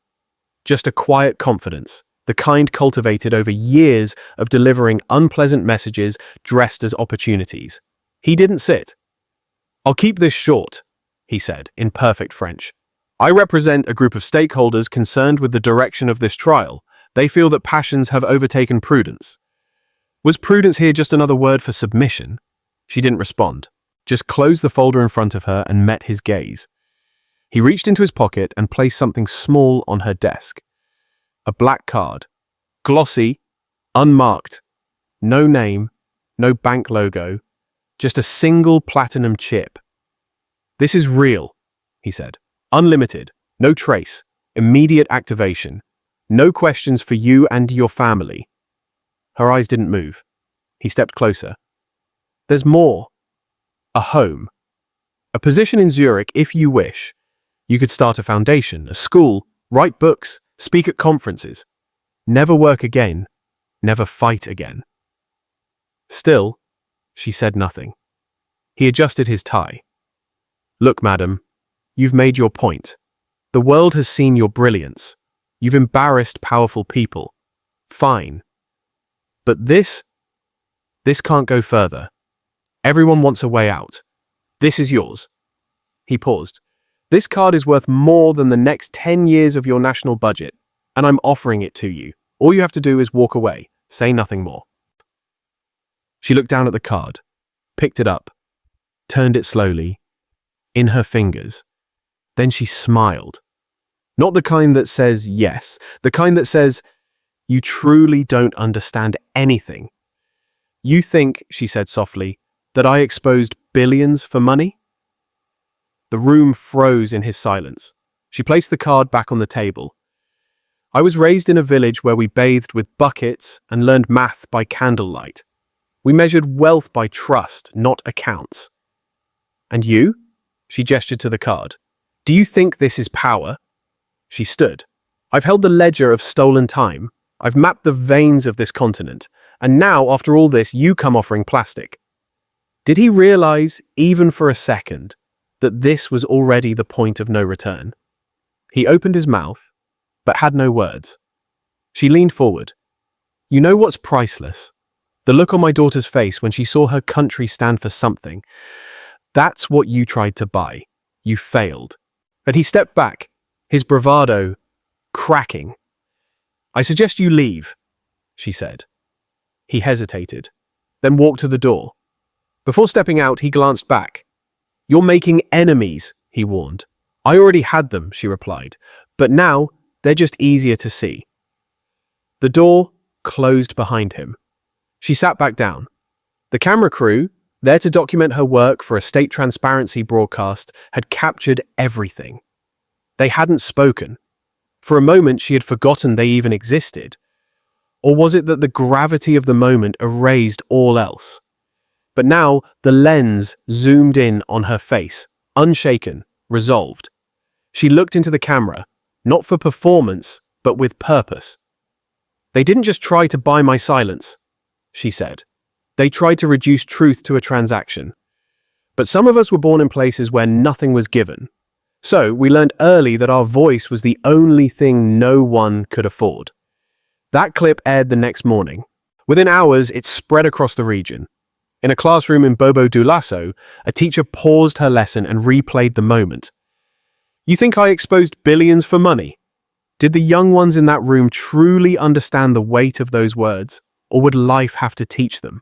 just a quiet confidence, the kind cultivated over years of delivering unpleasant messages dressed as opportunities. He didn't sit. "I'll keep this short," he said in perfect French. "I represent a group of stakeholders concerned with the direction of this trial. They feel that passions have overtaken prudence." Was prudence here just another word for submission? She didn't respond, just closed the folder in front of her and met his gaze. He reached into his pocket and placed something small on her desk. A black card. Glossy, unmarked. No name, no bank logo, just a single platinum chip. "This is real," he said. "Unlimited, no trace, immediate activation. No questions for you and your family." Her eyes didn't move. He stepped closer. "There's more. A home. A position in Zurich if you wish. You could start a foundation, a school, write books, speak at conferences. Never work again. Never fight again." Still, she said nothing. He adjusted his tie. "Look, madam, you've made your point. The world has seen your brilliance. You've embarrassed powerful people. Fine. But this can't go further. Everyone wants a way out. This is yours." He paused. "This card is worth more than the next 10 years of your national budget, and I'm offering it to you. All you have to do is walk away. Say nothing more." She looked down at the card, picked it up, turned it slowly, in her fingers. Then she smiled. Not the kind that says yes, the kind that says, "You truly don't understand anything. You think," she said softly, "that I exposed billions for money?" The room froze in his silence. She placed the card back on the table. "I was raised in a village where we bathed with buckets and learned math by candlelight. We measured wealth by trust, not accounts." "And you?" She gestured to the card. "Do you think this is power?" She stood. "I've held the ledger of stolen time. I've mapped the veins of this continent. And now, after all this, you come offering plastic." Did he realize, even for a second, that this was already the point of no return? He opened his mouth, but had no words. She leaned forward. You know what's priceless? The look on my daughter's face when she saw her country stand for something. That's what you tried to buy. You failed. And he stepped back, his bravado cracking. I suggest you leave, she said. He hesitated, then walked to the door. Before stepping out, he glanced back. You're making enemies, he warned. I already had them, she replied, but now they're just easier to see. The door closed behind him. She sat back down. The camera crew, there to document her work for a state transparency broadcast, had captured everything. They hadn't spoken. For a moment, she had forgotten they even existed. Or was it that the gravity of the moment erased all else? But now the lens zoomed in on her face, unshaken, resolved. She looked into the camera, not for performance, but with purpose. They didn't just try to buy my silence, she said. They tried to reduce truth to a transaction. But some of us were born in places where nothing was given. So we learned early that our voice was the only thing no one could afford. That clip aired the next morning. Within hours, it spread across the region. In a classroom in Bobo Dioulasso, a teacher paused her lesson and replayed the moment. You think I exposed billions for money? Did the young ones in that room truly understand the weight of those words, or would life have to teach them?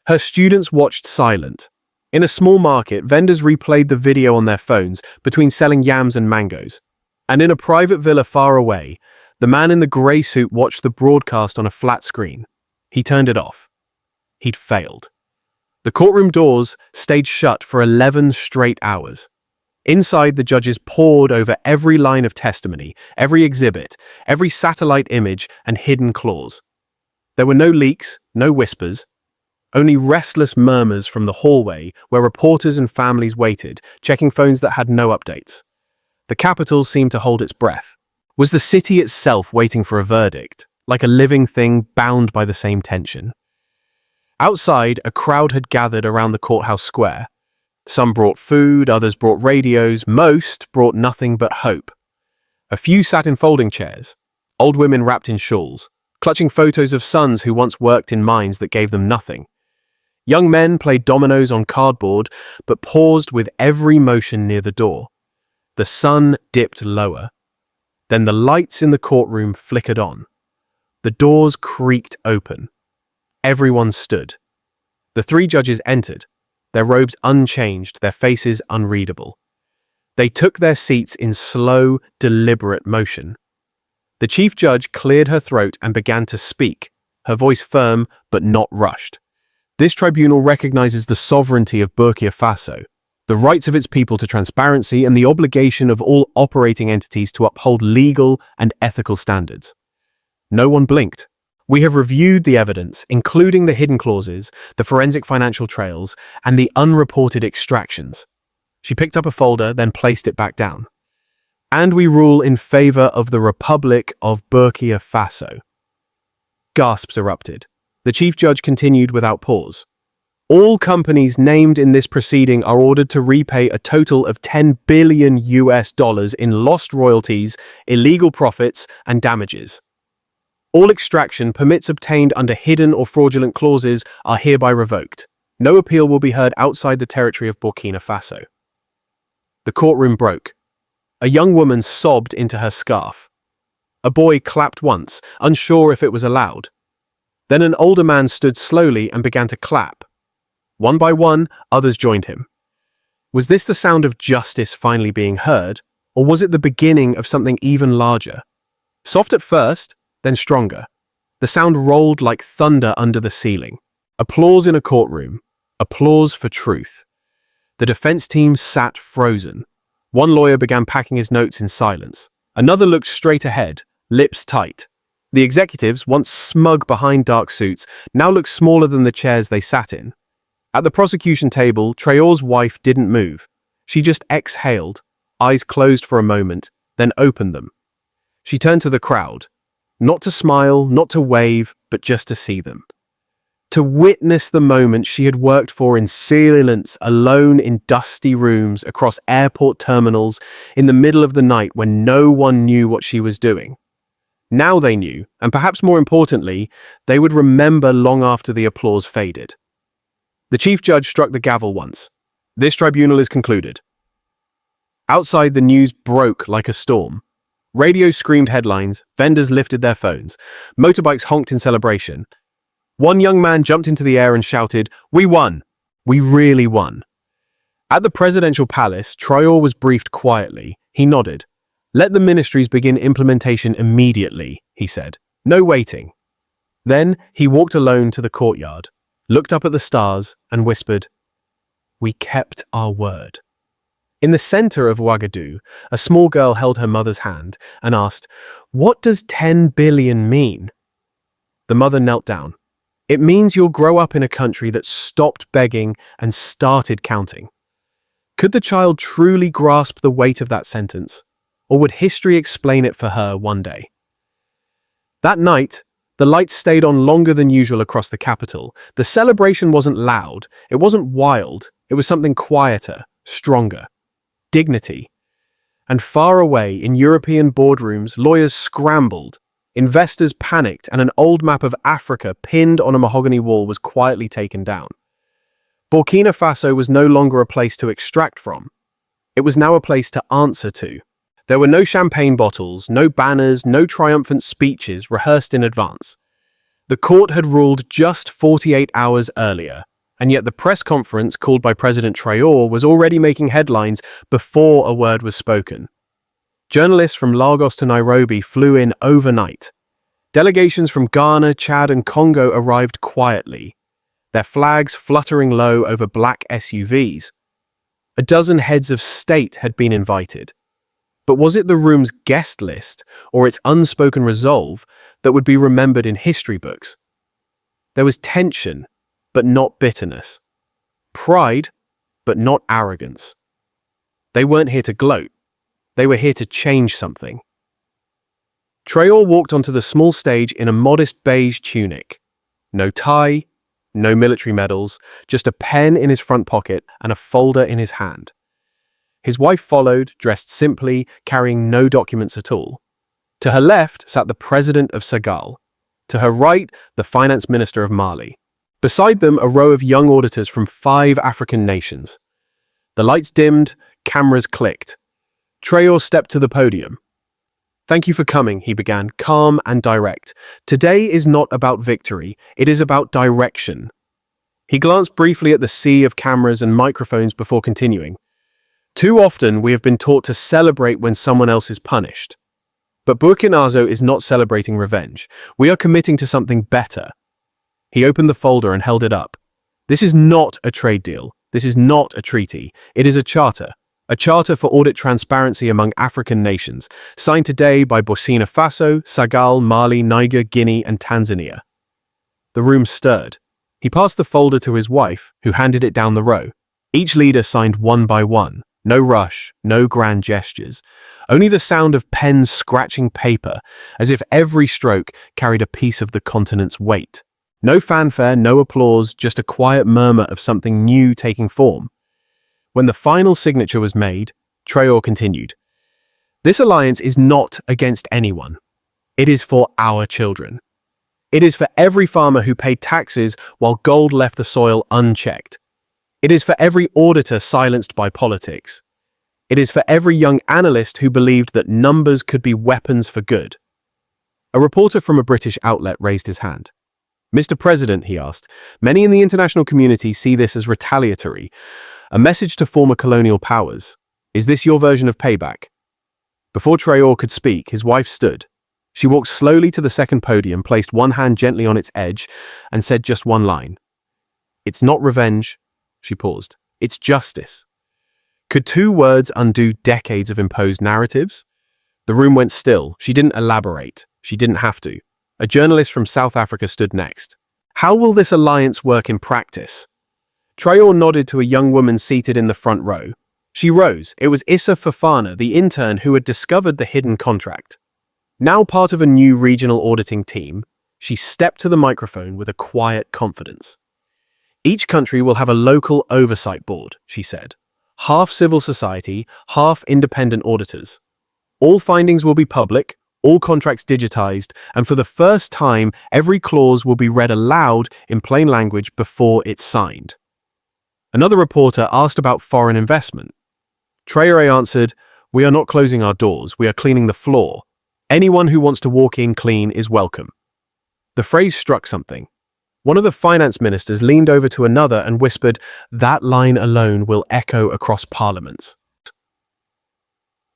Her students watched silent. In a small market, vendors replayed the video on their phones between selling yams and mangoes. And in a private villa far away, the man in the grey suit watched the broadcast on a flat screen. He turned it off. He'd failed. The courtroom doors stayed shut for 11 straight hours. Inside, the judges pored over every line of testimony, every exhibit, every satellite image and hidden clause. There were no leaks, no whispers, only restless murmurs from the hallway where reporters and families waited, checking phones that had no updates. The capital seemed to hold its breath. Was the city itself waiting for a verdict, like a living thing bound by the same tension? Outside, a crowd had gathered around the courthouse square. Some brought food, others brought radios, most brought nothing but hope. A few sat in folding chairs, old women wrapped in shawls, clutching photos of sons who once worked in mines that gave them nothing. Young men played dominoes on cardboard, but paused with every motion near the door. The sun dipped lower. Then the lights in the courtroom flickered on. The doors creaked open. Everyone stood. The three judges entered, their robes unchanged, their faces unreadable. They took their seats in slow, deliberate motion. The chief judge cleared her throat and began to speak, her voice firm but not rushed. This tribunal recognizes the sovereignty of Burkina Faso, the rights of its people to transparency, and the obligation of all operating entities to uphold legal and ethical standards. No one blinked. We have reviewed the evidence, including the hidden clauses, the forensic financial trails, and the unreported extractions. She picked up a folder, then placed it back down. And we rule in favor of the Republic of Burkina Faso. Gasps erupted. The chief judge continued without pause. All companies named in this proceeding are ordered to repay a total of $10 billion in lost royalties, illegal profits, and damages. All extraction permits obtained under hidden or fraudulent clauses are hereby revoked. No appeal will be heard outside the territory of Burkina Faso. The courtroom broke. A young woman sobbed into her scarf. A boy clapped once, unsure if it was allowed. Then an older man stood slowly and began to clap. One by one, others joined him. Was this the sound of justice finally being heard, or was it the beginning of something even larger? Soft at first, then stronger. The sound rolled like thunder under the ceiling. Applause in a courtroom. Applause for truth. The defense team sat frozen. One lawyer began packing his notes in silence. Another looked straight ahead, lips tight. The executives, once smug behind dark suits, now looked smaller than the chairs they sat in. At the prosecution table, Traoré's wife didn't move. She just exhaled, eyes closed for a moment, then opened them. She turned to the crowd. Not to smile, not to wave, but just to see them. To witness the moment she had worked for in silence, alone in dusty rooms, across airport terminals, in the middle of the night when no one knew what she was doing. Now they knew, and perhaps more importantly, they would remember long after the applause faded. The chief judge struck the gavel once. This tribunal is concluded. Outside, the news broke like a storm. Radios screamed headlines, vendors lifted their phones, motorbikes honked in celebration. One young man jumped into the air and shouted, "We won! We really won!" At the presidential palace, Traoré was briefed quietly. He nodded. "Let the ministries begin implementation immediately," he said. "No waiting." Then he walked alone to the courtyard, looked up at the stars, and whispered, "We kept our word." In the center of Ouagadougou, a small girl held her mother's hand and asked, "What does 10 billion mean?" The mother knelt down. "It means you'll grow up in a country that stopped begging and started counting." Could the child truly grasp the weight of that sentence, or would history explain it for her one day? That night, the lights stayed on longer than usual across the capital. The celebration wasn't loud, it wasn't wild, it was something quieter, stronger. Dignity. And far away in European boardrooms, lawyers scrambled. Investors panicked, and an old map of Africa pinned on a mahogany wall was quietly taken down. Burkina Faso was no longer a place to extract from. It was now a place to answer to. There were no champagne bottles, no banners, no triumphant speeches rehearsed in advance. The court had ruled just 48 hours earlier, and yet the press conference called by President Traoré was already making headlines before a word was spoken. Journalists from Lagos to Nairobi flew in overnight. Delegations from Ghana, Chad, and Congo arrived quietly, their flags fluttering low over black SUVs. A dozen heads of state had been invited. But was it the room's guest list or its unspoken resolve that would be remembered in history books? There was tension, but not bitterness. Pride, but not arrogance. They weren't here to gloat. They were here to change something. Traoré walked onto the small stage in a modest beige tunic. No tie, no military medals, just a pen in his front pocket and a folder in his hand. His wife followed, dressed simply, carrying no documents at all. To her left sat the president of Senegal. To her right, the finance minister of Mali. Beside them, a row of young auditors from 5 African nations. The lights dimmed, cameras clicked. Traoré stepped to the podium. "Thank you for coming," he began, calm and direct. "Today is not about victory, it is about direction." He glanced briefly at the sea of cameras and microphones before continuing. "Too often we have been taught to celebrate when someone else is punished. But Burkina Faso is not celebrating revenge. We are committing to something better." He opened the folder and held it up. "This is not a trade deal. This is not a treaty. It is a charter. A charter for audit transparency among African nations, signed today by Burkina Faso, Senegal, Mali, Niger, Guinea, and Tanzania." The room stirred. He passed the folder to his wife, who handed it down the row. Each leader signed one by one. No rush, no grand gestures. Only the sound of pens scratching paper, as if every stroke carried a piece of the continent's weight. No fanfare, no applause, just a quiet murmur of something new taking form. When the final signature was made, Traoré continued, "This alliance is not against anyone. It is for our children. It is for every farmer who paid taxes while gold left the soil unchecked. It is for every auditor silenced by politics. It is for every young analyst who believed that numbers could be weapons for good." A reporter from a British outlet raised his hand. "Mr. President," he asked, "many in the international community see this as retaliatory. A message to former colonial powers. Is this your version of payback?" Before Traoré could speak, his wife stood. She walked slowly to the second podium, placed one hand gently on its edge, and said just one line. "It's not revenge." She paused. "It's justice." Could 2 words undo decades of imposed narratives? The room went still. She didn't elaborate. She didn't have to. A journalist from South Africa stood next. "How will this alliance work in practice?" Traoré nodded to a young woman seated in the front row. She rose. It was Issa Fafana, the intern who had discovered the hidden contract. Now part of a new regional auditing team, She stepped to the microphone with a quiet confidence. Each country will have a local oversight board, she said. Half civil society, half independent auditors. All findings will be public, all contracts digitized, and for the first time, every clause will be read aloud in plain language before it's signed. Another reporter asked about foreign investment. Traoré answered, "We are not closing our doors, we are cleaning the floor. Anyone who wants to walk in clean is welcome." The phrase struck something. One of the finance ministers leaned over to another and whispered, "That line alone will echo across parliaments."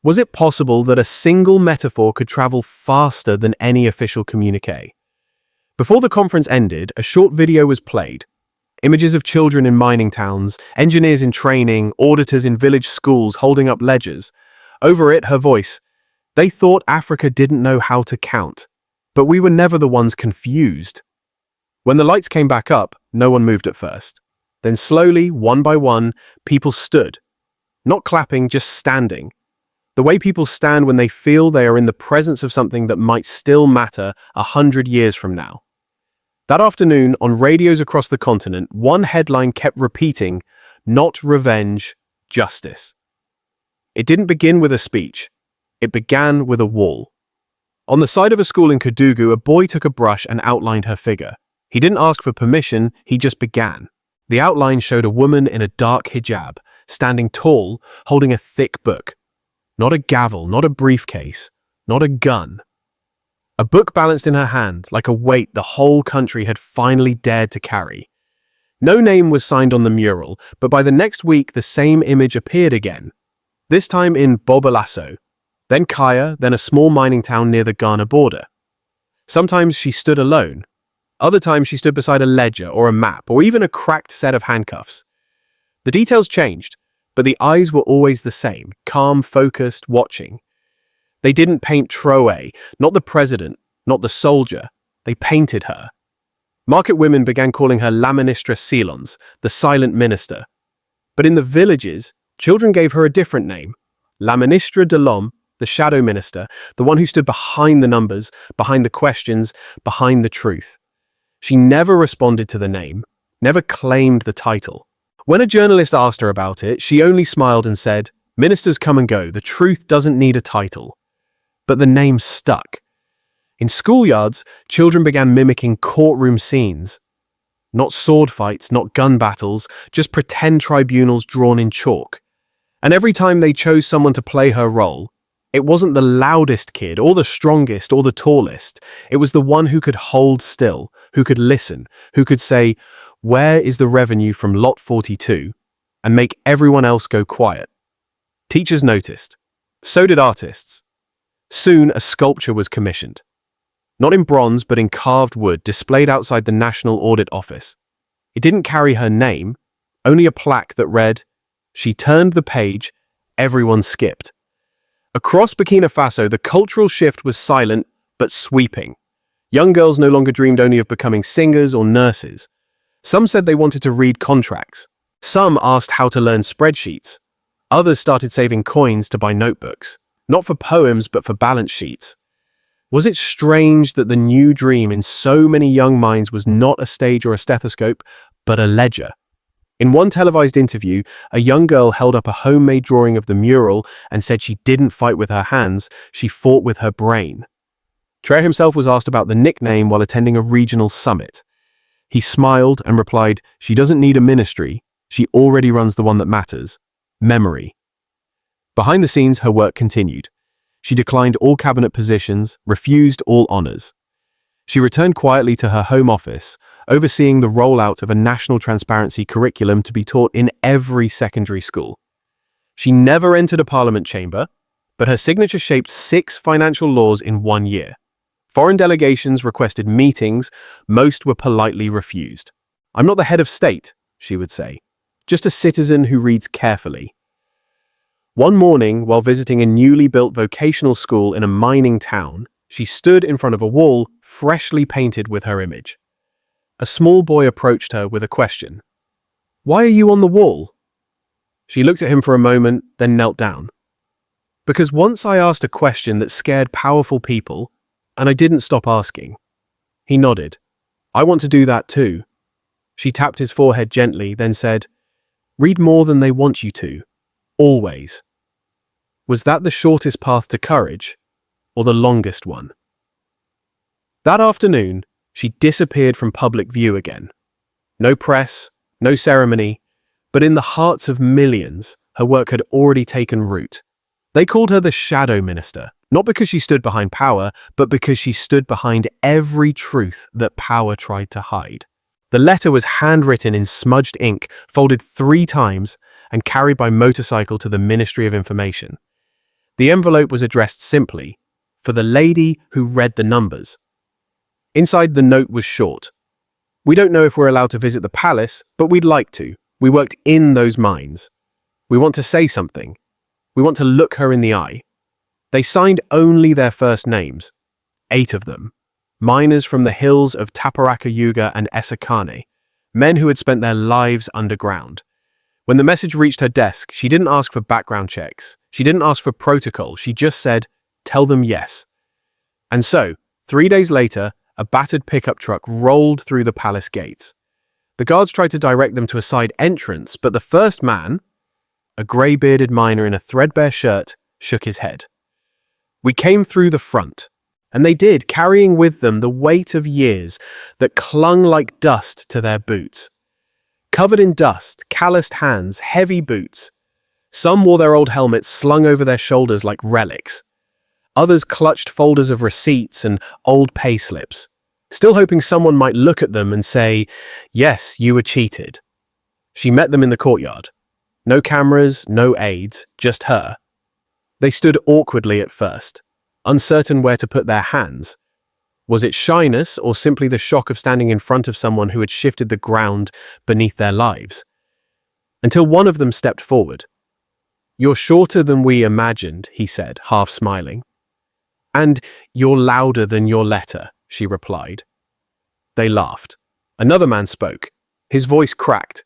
Was it possible that a single metaphor could travel faster than any official communique? Before the conference ended, a short video was played. Images of children in mining towns, engineers in training, auditors in village schools holding up ledgers. Over it, her voice. They thought Africa didn't know how to count, but we were never the ones confused. When the lights came back up, no one moved at first. Then slowly, one by one, people stood. Not clapping, just standing. The way people stand when they feel they are in the presence of something that might still matter 100 years from now. That afternoon, on radios across the continent, one headline kept repeating, "Not revenge, justice." It didn't begin with a speech. It began with a wall. On the side of a school in Ouagadougou, a boy took a brush and outlined her figure. He didn't ask for permission, he just began. The outline showed a woman in a dark hijab, standing tall, holding a thick book. Not a gavel, not a briefcase, not a gun. A book balanced in her hand, like a weight the whole country had finally dared to carry. No name was signed on the mural, but by the next week the same image appeared again. This time in Bobolasso, then Kaya, then a small mining town near the Ghana border. Sometimes she stood alone. Other times she stood beside a ledger or a map, or even a cracked set of handcuffs. The details changed, but the eyes were always the same, calm, focused, watching. They didn't paint Traoré, not the president, not the soldier. They painted her. Market women began calling her La Ministra Silence, the silent minister. But in the villages, children gave her a different name, La Ministra de l'Homme, the shadow minister, the one who stood behind the numbers, behind the questions, behind the truth. She never responded to the name, never claimed the title. When a journalist asked her about it, she only smiled and said, "Ministers come and go, the truth doesn't need a title." But the name stuck. In schoolyards, children began mimicking courtroom scenes. Not sword fights, not gun battles, just pretend tribunals drawn in chalk. And every time they chose someone to play her role, it wasn't the loudest kid, or the strongest, or the tallest. It was the one who could hold still, who could listen, who could say, "Where is the revenue from Lot 42?" and make everyone else go quiet. Teachers noticed. So did artists. Soon, a sculpture was commissioned. Not in bronze, but in carved wood, displayed outside the National Audit Office. It didn't carry her name, only a plaque that read, "She turned the page, everyone skipped." Across Burkina Faso, the cultural shift was silent, but sweeping. Young girls no longer dreamed only of becoming singers or nurses. Some said they wanted to read contracts. Some asked how to learn spreadsheets. Others started saving coins to buy notebooks, not for poems, but for balance sheets. Was it strange that the new dream in so many young minds was not a stage or a stethoscope, but a ledger? In one televised interview, a young girl held up a homemade drawing of the mural and said she didn't fight with her hands, she fought with her brain. Traoré himself was asked about the nickname while attending a regional summit. He smiled and replied, "She doesn't need a ministry, she already runs the one that matters, memory." Behind the scenes, her work continued. She declined all cabinet positions, refused all honors. She returned quietly to her home office, overseeing the rollout of a national transparency curriculum to be taught in every secondary school. She never entered a parliament chamber, but her signature shaped 6 financial laws in 1 year. Foreign delegations requested meetings, most were politely refused. "I'm not the head of state," she would say, "just a citizen who reads carefully." One morning, while visiting a newly built vocational school in a mining town, she stood in front of a wall freshly painted with her image. A small boy approached her with a question. "Why are you on the wall?" She looked at him for a moment, then knelt down. "Because once I asked a question that scared powerful people, and I didn't stop asking." He nodded. I want to do that too. She tapped his forehead gently, then said, Read more than they want you to. Always. Was that the shortest path to courage, or the longest one? That afternoon, she disappeared from public view again. No press, no ceremony, but in the hearts of millions, her work had already taken root. They called her the Shadow Minister, not because she stood behind power, but because she stood behind every truth that power tried to hide. The letter was handwritten in smudged ink, folded 3 times, and carried by motorcycle to the Ministry of Information. The envelope was addressed simply, for the lady who read the numbers. Inside the note was short. We don't know if we're allowed to visit the palace, but we'd like to. We worked in those mines. We want to say something. We want to look her in the eye. They signed only their first names, 8 of them. Miners from the hills of Taparacayuga and Essakane, men who had spent their lives underground. When the message reached her desk, she didn't ask for background checks. She didn't ask for protocol. She just said, tell them yes. And so, 3 days later, a battered pickup truck rolled through the palace gates. The guards tried to direct them to a side entrance, but the first man, a grey-bearded miner in a threadbare shirt, shook his head. We came through the front. And they did, carrying with them the weight of years that clung like dust to their boots. Covered in dust, calloused hands, heavy boots. Some wore their old helmets slung over their shoulders like relics. Others clutched folders of receipts and old pay slips, still hoping someone might look at them and say, yes, you were cheated. She met them in the courtyard. No cameras, no aides, just her. They stood awkwardly at first, uncertain where to put their hands. Was it shyness or simply the shock of standing in front of someone who had shifted the ground beneath their lives? Until one of them stepped forward. You're shorter than we imagined, he said, half smiling. And you're louder than your letter, she replied. They laughed. Another man spoke. His voice cracked.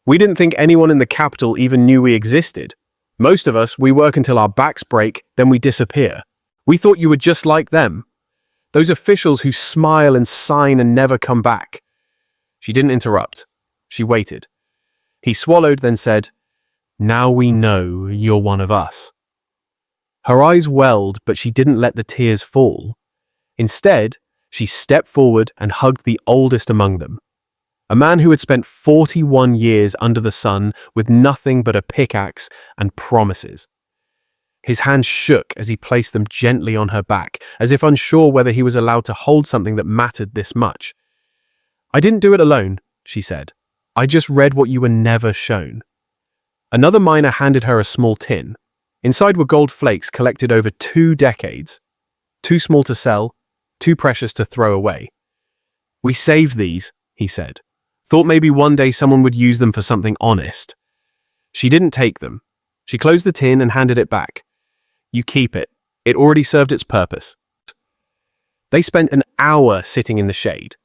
We didn't think anyone in the capital even knew we existed. Most of us, we work until our backs break, then we disappear. We thought you were just like them. Those officials who smile and sign and never come back. She didn't interrupt. She waited. He swallowed, then said, Now we know you're one of us. Her eyes welled, but she didn't let the tears fall. Instead, she stepped forward and hugged the oldest among them. A man who had spent 41 years under the sun with nothing but a pickaxe and promises. His hands shook as he placed them gently on her back, as if unsure whether he was allowed to hold something that mattered this much. I didn't do it alone, she said. I just read what you were never shown. Another miner handed her a small tin. Inside were gold flakes collected over 2 decades. Too small to sell, too precious to throw away. We saved these, he said. Thought maybe one day someone would use them for something honest. She didn't take them. She closed the tin and handed it back. You keep it. It already served its purpose. They spent an hour sitting in the shade.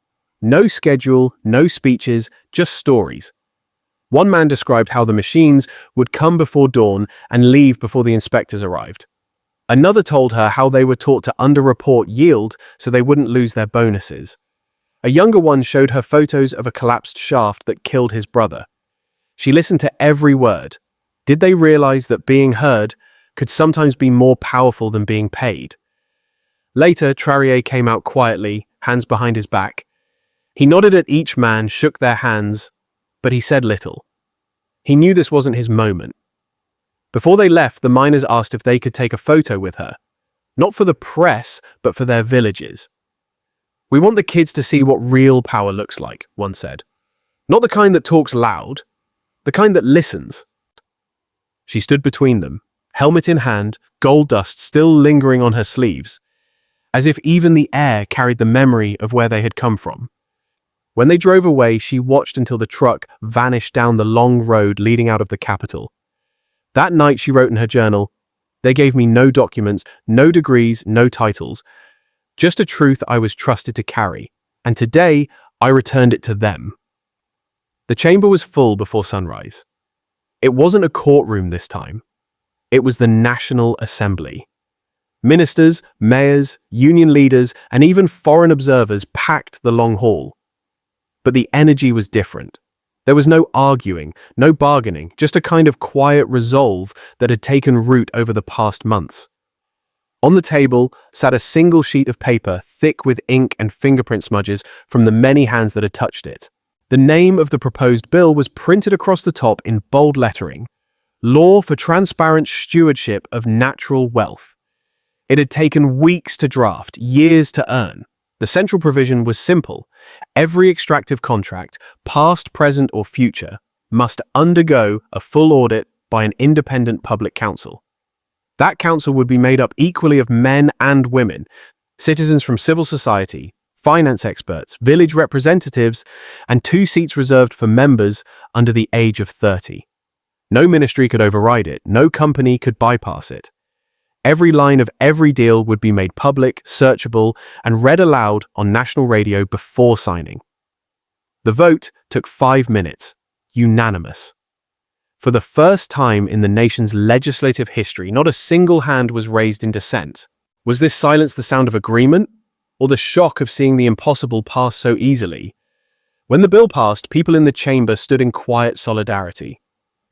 No schedule, no speeches, just stories. One man described how the machines would come before dawn and leave before the inspectors arrived. Another told her how they were taught to underreport yield so they wouldn't lose their bonuses. A younger one showed her photos of a collapsed shaft that killed his brother. She listened to every word. Did they realize that being heard could sometimes be more powerful than being paid? Later, Traoré came out quietly, hands behind his back. He nodded at each man, shook their hands, but he said little. He knew this wasn't his moment. Before they left, the miners asked if they could take a photo with her. Not for the press, but for their villages. We want the kids to see what real power looks like, one said. Not the kind that talks loud, the kind that listens. She stood between them, helmet in hand, gold dust still lingering on her sleeves, as if even the air carried the memory of where they had come from. When they drove away, she watched until the truck vanished down the long road leading out of the capital. That night, she wrote in her journal, "They gave me no documents, no degrees, no titles, just a truth I was trusted to carry, and today I returned it to them." The chamber was full before sunrise. It wasn't a courtroom this time. It was the National Assembly. Ministers, mayors, union leaders, and even foreign observers packed the long hall. But the energy was different. There was no arguing, no bargaining, just a kind of quiet resolve that had taken root over the past months. On the table sat a single sheet of paper thick with ink and fingerprint smudges from the many hands that had touched it. The name of the proposed bill was printed across the top in bold lettering: Law for Transparent Stewardship of Natural Wealth. It had taken weeks to draft, years to earn. The central provision was simple. Every extractive contract, past, present, or future, must undergo a full audit by an independent public council. That council would be made up equally of men and women, citizens from civil society, finance experts, village representatives, and 2 seats reserved for members under the age of 30. No ministry could override it, no company could bypass it. Every line of every deal would be made public, searchable, and read aloud on national radio before signing. The vote took 5 minutes, unanimous. For the first time in the nation's legislative history, not a single hand was raised in dissent. Was this silence the sound of agreement, or the shock of seeing the impossible pass so easily? When the bill passed, people in the chamber stood in quiet solidarity.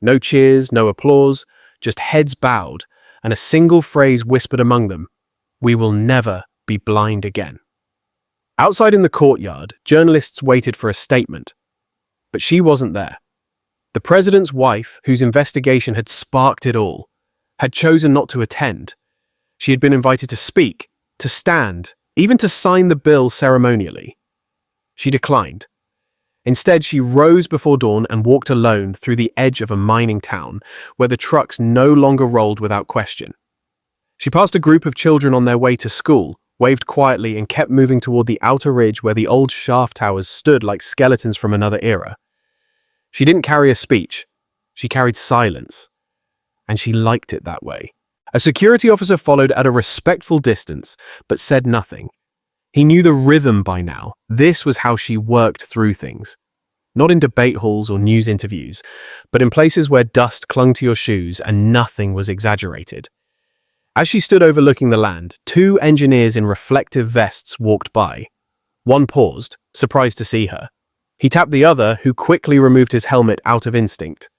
No cheers, no applause, just heads bowed, and a single phrase whispered among them: "We will never be blind again." Outside in the courtyard, journalists waited for a statement. But she wasn't there. The president's wife, whose investigation had sparked it all, had chosen not to attend. She had been invited to speak, to stand, even to sign the bill ceremonially. She declined. Instead, she rose before dawn and walked alone through the edge of a mining town where the trucks no longer rolled without question. She passed a group of children on their way to school, waved quietly, and kept moving toward the outer ridge where the old shaft towers stood like skeletons from another era. She didn't carry a speech. She carried silence. And she liked it that way. A security officer followed at a respectful distance, but said nothing. He knew the rhythm by now. This was how she worked through things. Not in debate halls or news interviews, but in places where dust clung to your shoes and nothing was exaggerated. As she stood overlooking the land, 2 engineers in reflective vests walked by. One paused, surprised to see her. He tapped the other, who quickly removed his helmet out of instinct.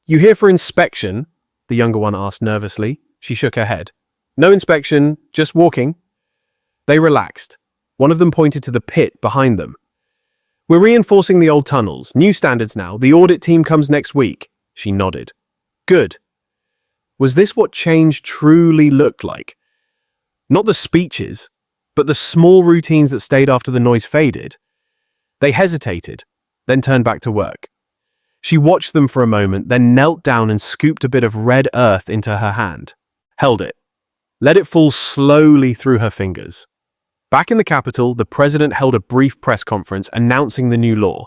"You here for inspection?" the younger one asked nervously. She shook her head. "No inspection, just walking." They relaxed. One of them pointed to the pit behind them. "We're reinforcing the old tunnels. New standards now. The audit team comes next week." She nodded. "Good." Was this what change truly looked like? Not the speeches, but the small routines that stayed after the noise faded. They hesitated, then turned back to work. She watched them for a moment, then knelt down and scooped a bit of red earth into her hand. Held it. Let it fall slowly through her fingers. Back in the capital, the president held a brief press conference announcing the new law.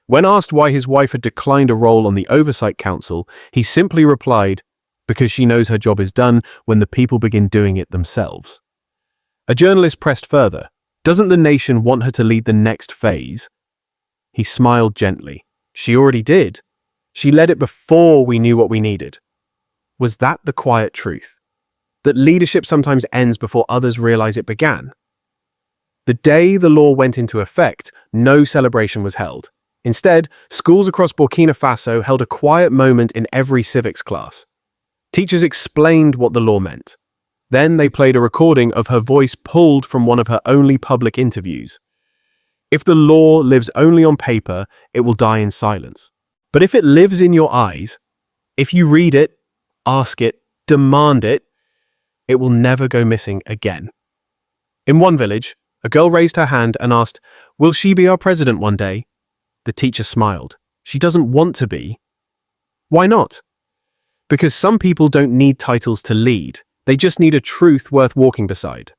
When asked why his wife had declined a role on the Oversight Council, he simply replied, "Because she knows her job is done when the people begin doing it themselves." A journalist pressed further. "Doesn't the nation want her to lead the next phase?" He smiled gently. "She already did. She led it before we knew what we needed." Was that the quiet truth? That leadership sometimes ends before others realize it began? The day the law went into effect, no celebration was held. Instead, schools across Burkina Faso held a quiet moment in every civics class. Teachers explained what the law meant. Then they played a recording of her voice pulled from one of her only public interviews. If the law lives only on paper, it will die in silence. But if it lives in your eyes, if you read it, ask it, demand it, it will never go missing again. In one village, a girl raised her hand and asked, "Will she be our president one day?" The teacher smiled. "She doesn't want to be." Why not? Because some people don't need titles to lead. They just need a truth worth walking beside.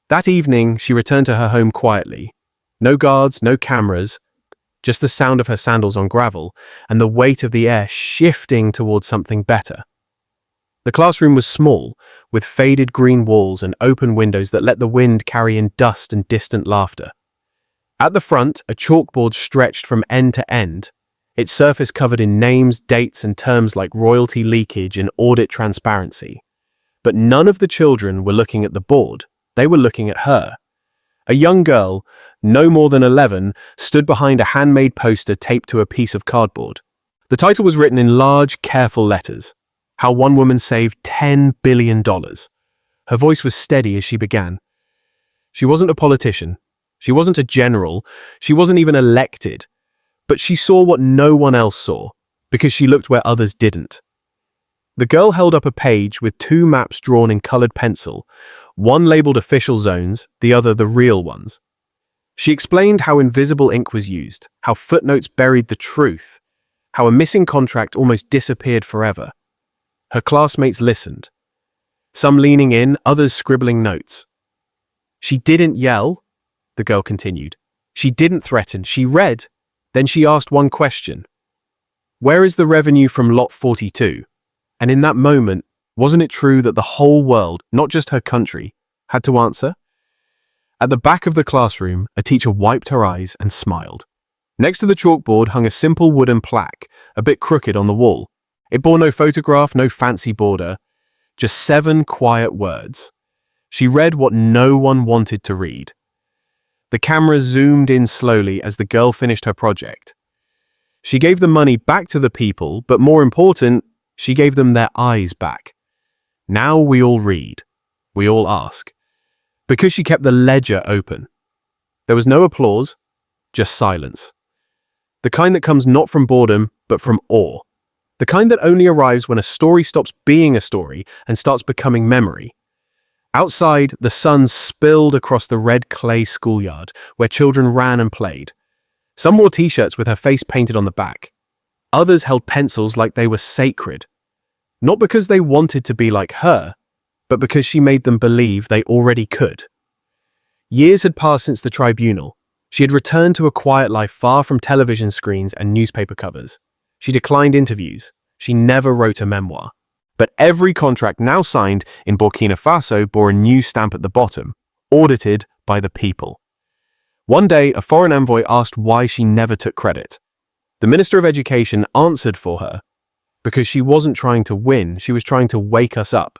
That evening, she returned to her home quietly. No guards, no cameras, just the sound of her sandals on gravel and the weight of the air shifting towards something better. The classroom was small, with faded green walls and open windows that let the wind carry in dust and distant laughter. At the front, a chalkboard stretched from end to end, its surface covered in names, dates, and terms like royalty leakage and audit transparency. But none of the children were looking at the board. They were looking at her. A young girl, no more than 11, stood behind a handmade poster taped to a piece of cardboard. The title was written in large, careful letters. How one woman saved $10 billion. Her voice was steady as she began. She wasn't a politician. She wasn't a general. She wasn't even elected. But she saw what no one else saw, because she looked where others didn't. The girl held up a page with 2 maps drawn in colored pencil, one labeled official zones, the other the real ones. She explained how invisible ink was used, how footnotes buried the truth, how a missing contract almost disappeared forever. Her classmates listened, some leaning in, others scribbling notes. She didn't yell, the girl continued. She didn't threaten, she read. Then she asked one question. Where is the revenue from Lot 42? And in that moment, wasn't it true that the whole world, not just her country, had to answer? At the back of the classroom, a teacher wiped her eyes and smiled. Next to the chalkboard hung a simple wooden plaque, a bit crooked on the wall. It bore no photograph, no fancy border, just 7 quiet words. She read what no one wanted to read. The camera zoomed in slowly as the girl finished her project. She gave the money back to the people, but more important, she gave them their eyes back. Now we all read. We all ask. Because she kept the ledger open. There was no applause, just silence. The kind that comes not from boredom, but from awe. The kind that only arrives when a story stops being a story and starts becoming memory. Outside, the sun spilled across the red clay schoolyard, where children ran and played. Some wore t-shirts with her face painted on the back. Others held pencils like they were sacred. Not because they wanted to be like her, but because she made them believe they already could. Years had passed since the tribunal. She had returned to a quiet life far from television screens and newspaper covers. She declined interviews. She never wrote a memoir. But every contract now signed in Burkina Faso bore a new stamp at the bottom, audited by the people. One day, a foreign envoy asked why she never took credit. The Minister of Education answered for her, because she wasn't trying to win, she was trying to wake us up.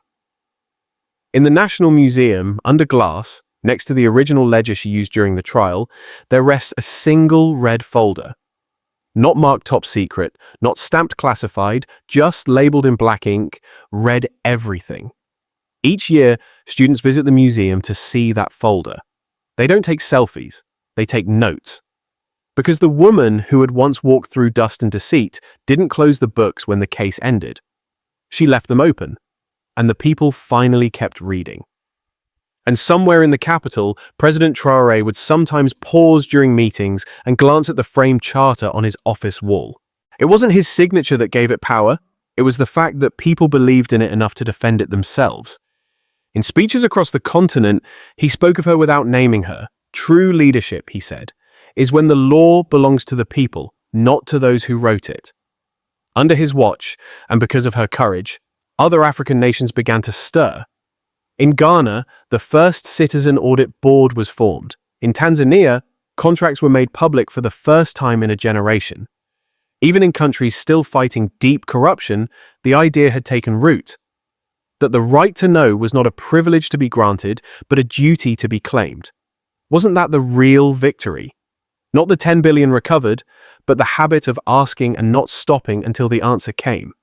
In the National Museum, under glass, next to the original ledger she used during the trial, there rests a single red folder. Not marked top secret, not stamped classified, just labeled in black ink, read everything. Each year, students visit the museum to see that folder. They don't take selfies, they take notes. Because the woman who had once walked through dust and deceit didn't close the books when the case ended. She left them open, and the people finally kept reading. And somewhere in the capital, President Traoré would sometimes pause during meetings and glance at the framed charter on his office wall. It wasn't his signature that gave it power, it was the fact that people believed in it enough to defend it themselves. In speeches across the continent, he spoke of her without naming her. True leadership, he said, is when the law belongs to the people, not to those who wrote it. Under his watch, and because of her courage, other African nations began to stir. In Ghana, the first citizen audit board was formed. In Tanzania, contracts were made public for the first time in a generation. Even in countries still fighting deep corruption, the idea had taken root. That the right to know was not a privilege to be granted, but a duty to be claimed. Wasn't that the real victory? Not the 10 billion recovered, but the habit of asking and not stopping until the answer came.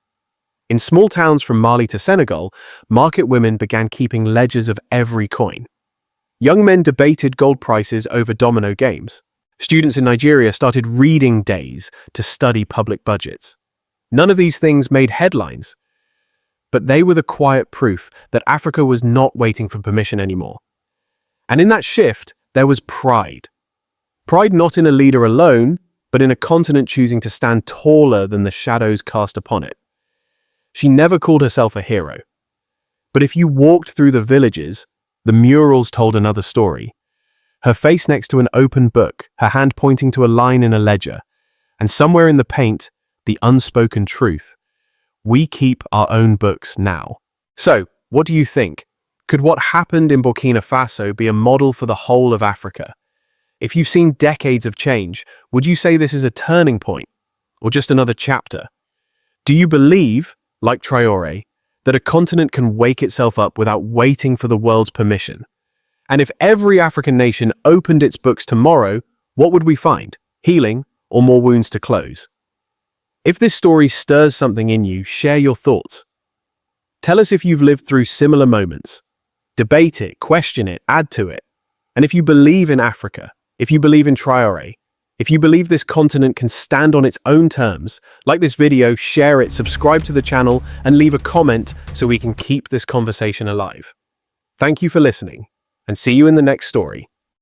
In small towns from Mali to Senegal, market women began keeping ledgers of every coin. Young men debated gold prices over domino games. Students in Nigeria started reading days to study public budgets. None of these things made headlines, but they were the quiet proof that Africa was not waiting for permission anymore. And in that shift, there was pride. Pride not in a leader alone, but in a continent choosing to stand taller than the shadows cast upon it. She never called herself a hero. But if you walked through the villages, the murals told another story. Her face next to an open book, her hand pointing to a line in a ledger, and somewhere in the paint, the unspoken truth. We keep our own books now. So, what do you think? Could what happened in Burkina Faso be a model for the whole of Africa? If you've seen decades of change, would you say this is a turning point, or just another chapter? Do you believe, like Traoré, that a continent can wake itself up without waiting for the world's permission. And if every African nation opened its books tomorrow, what would we find? Healing or more wounds to close? If this story stirs something in you, share your thoughts. Tell us if you've lived through similar moments. Debate it, question it, add to it. And if you believe in Africa, if you believe in Traoré, if you believe this continent can stand on its own terms, like this video, share it, subscribe to the channel, and leave a comment so we can keep this conversation alive. Thank you for listening, and see you in the next story.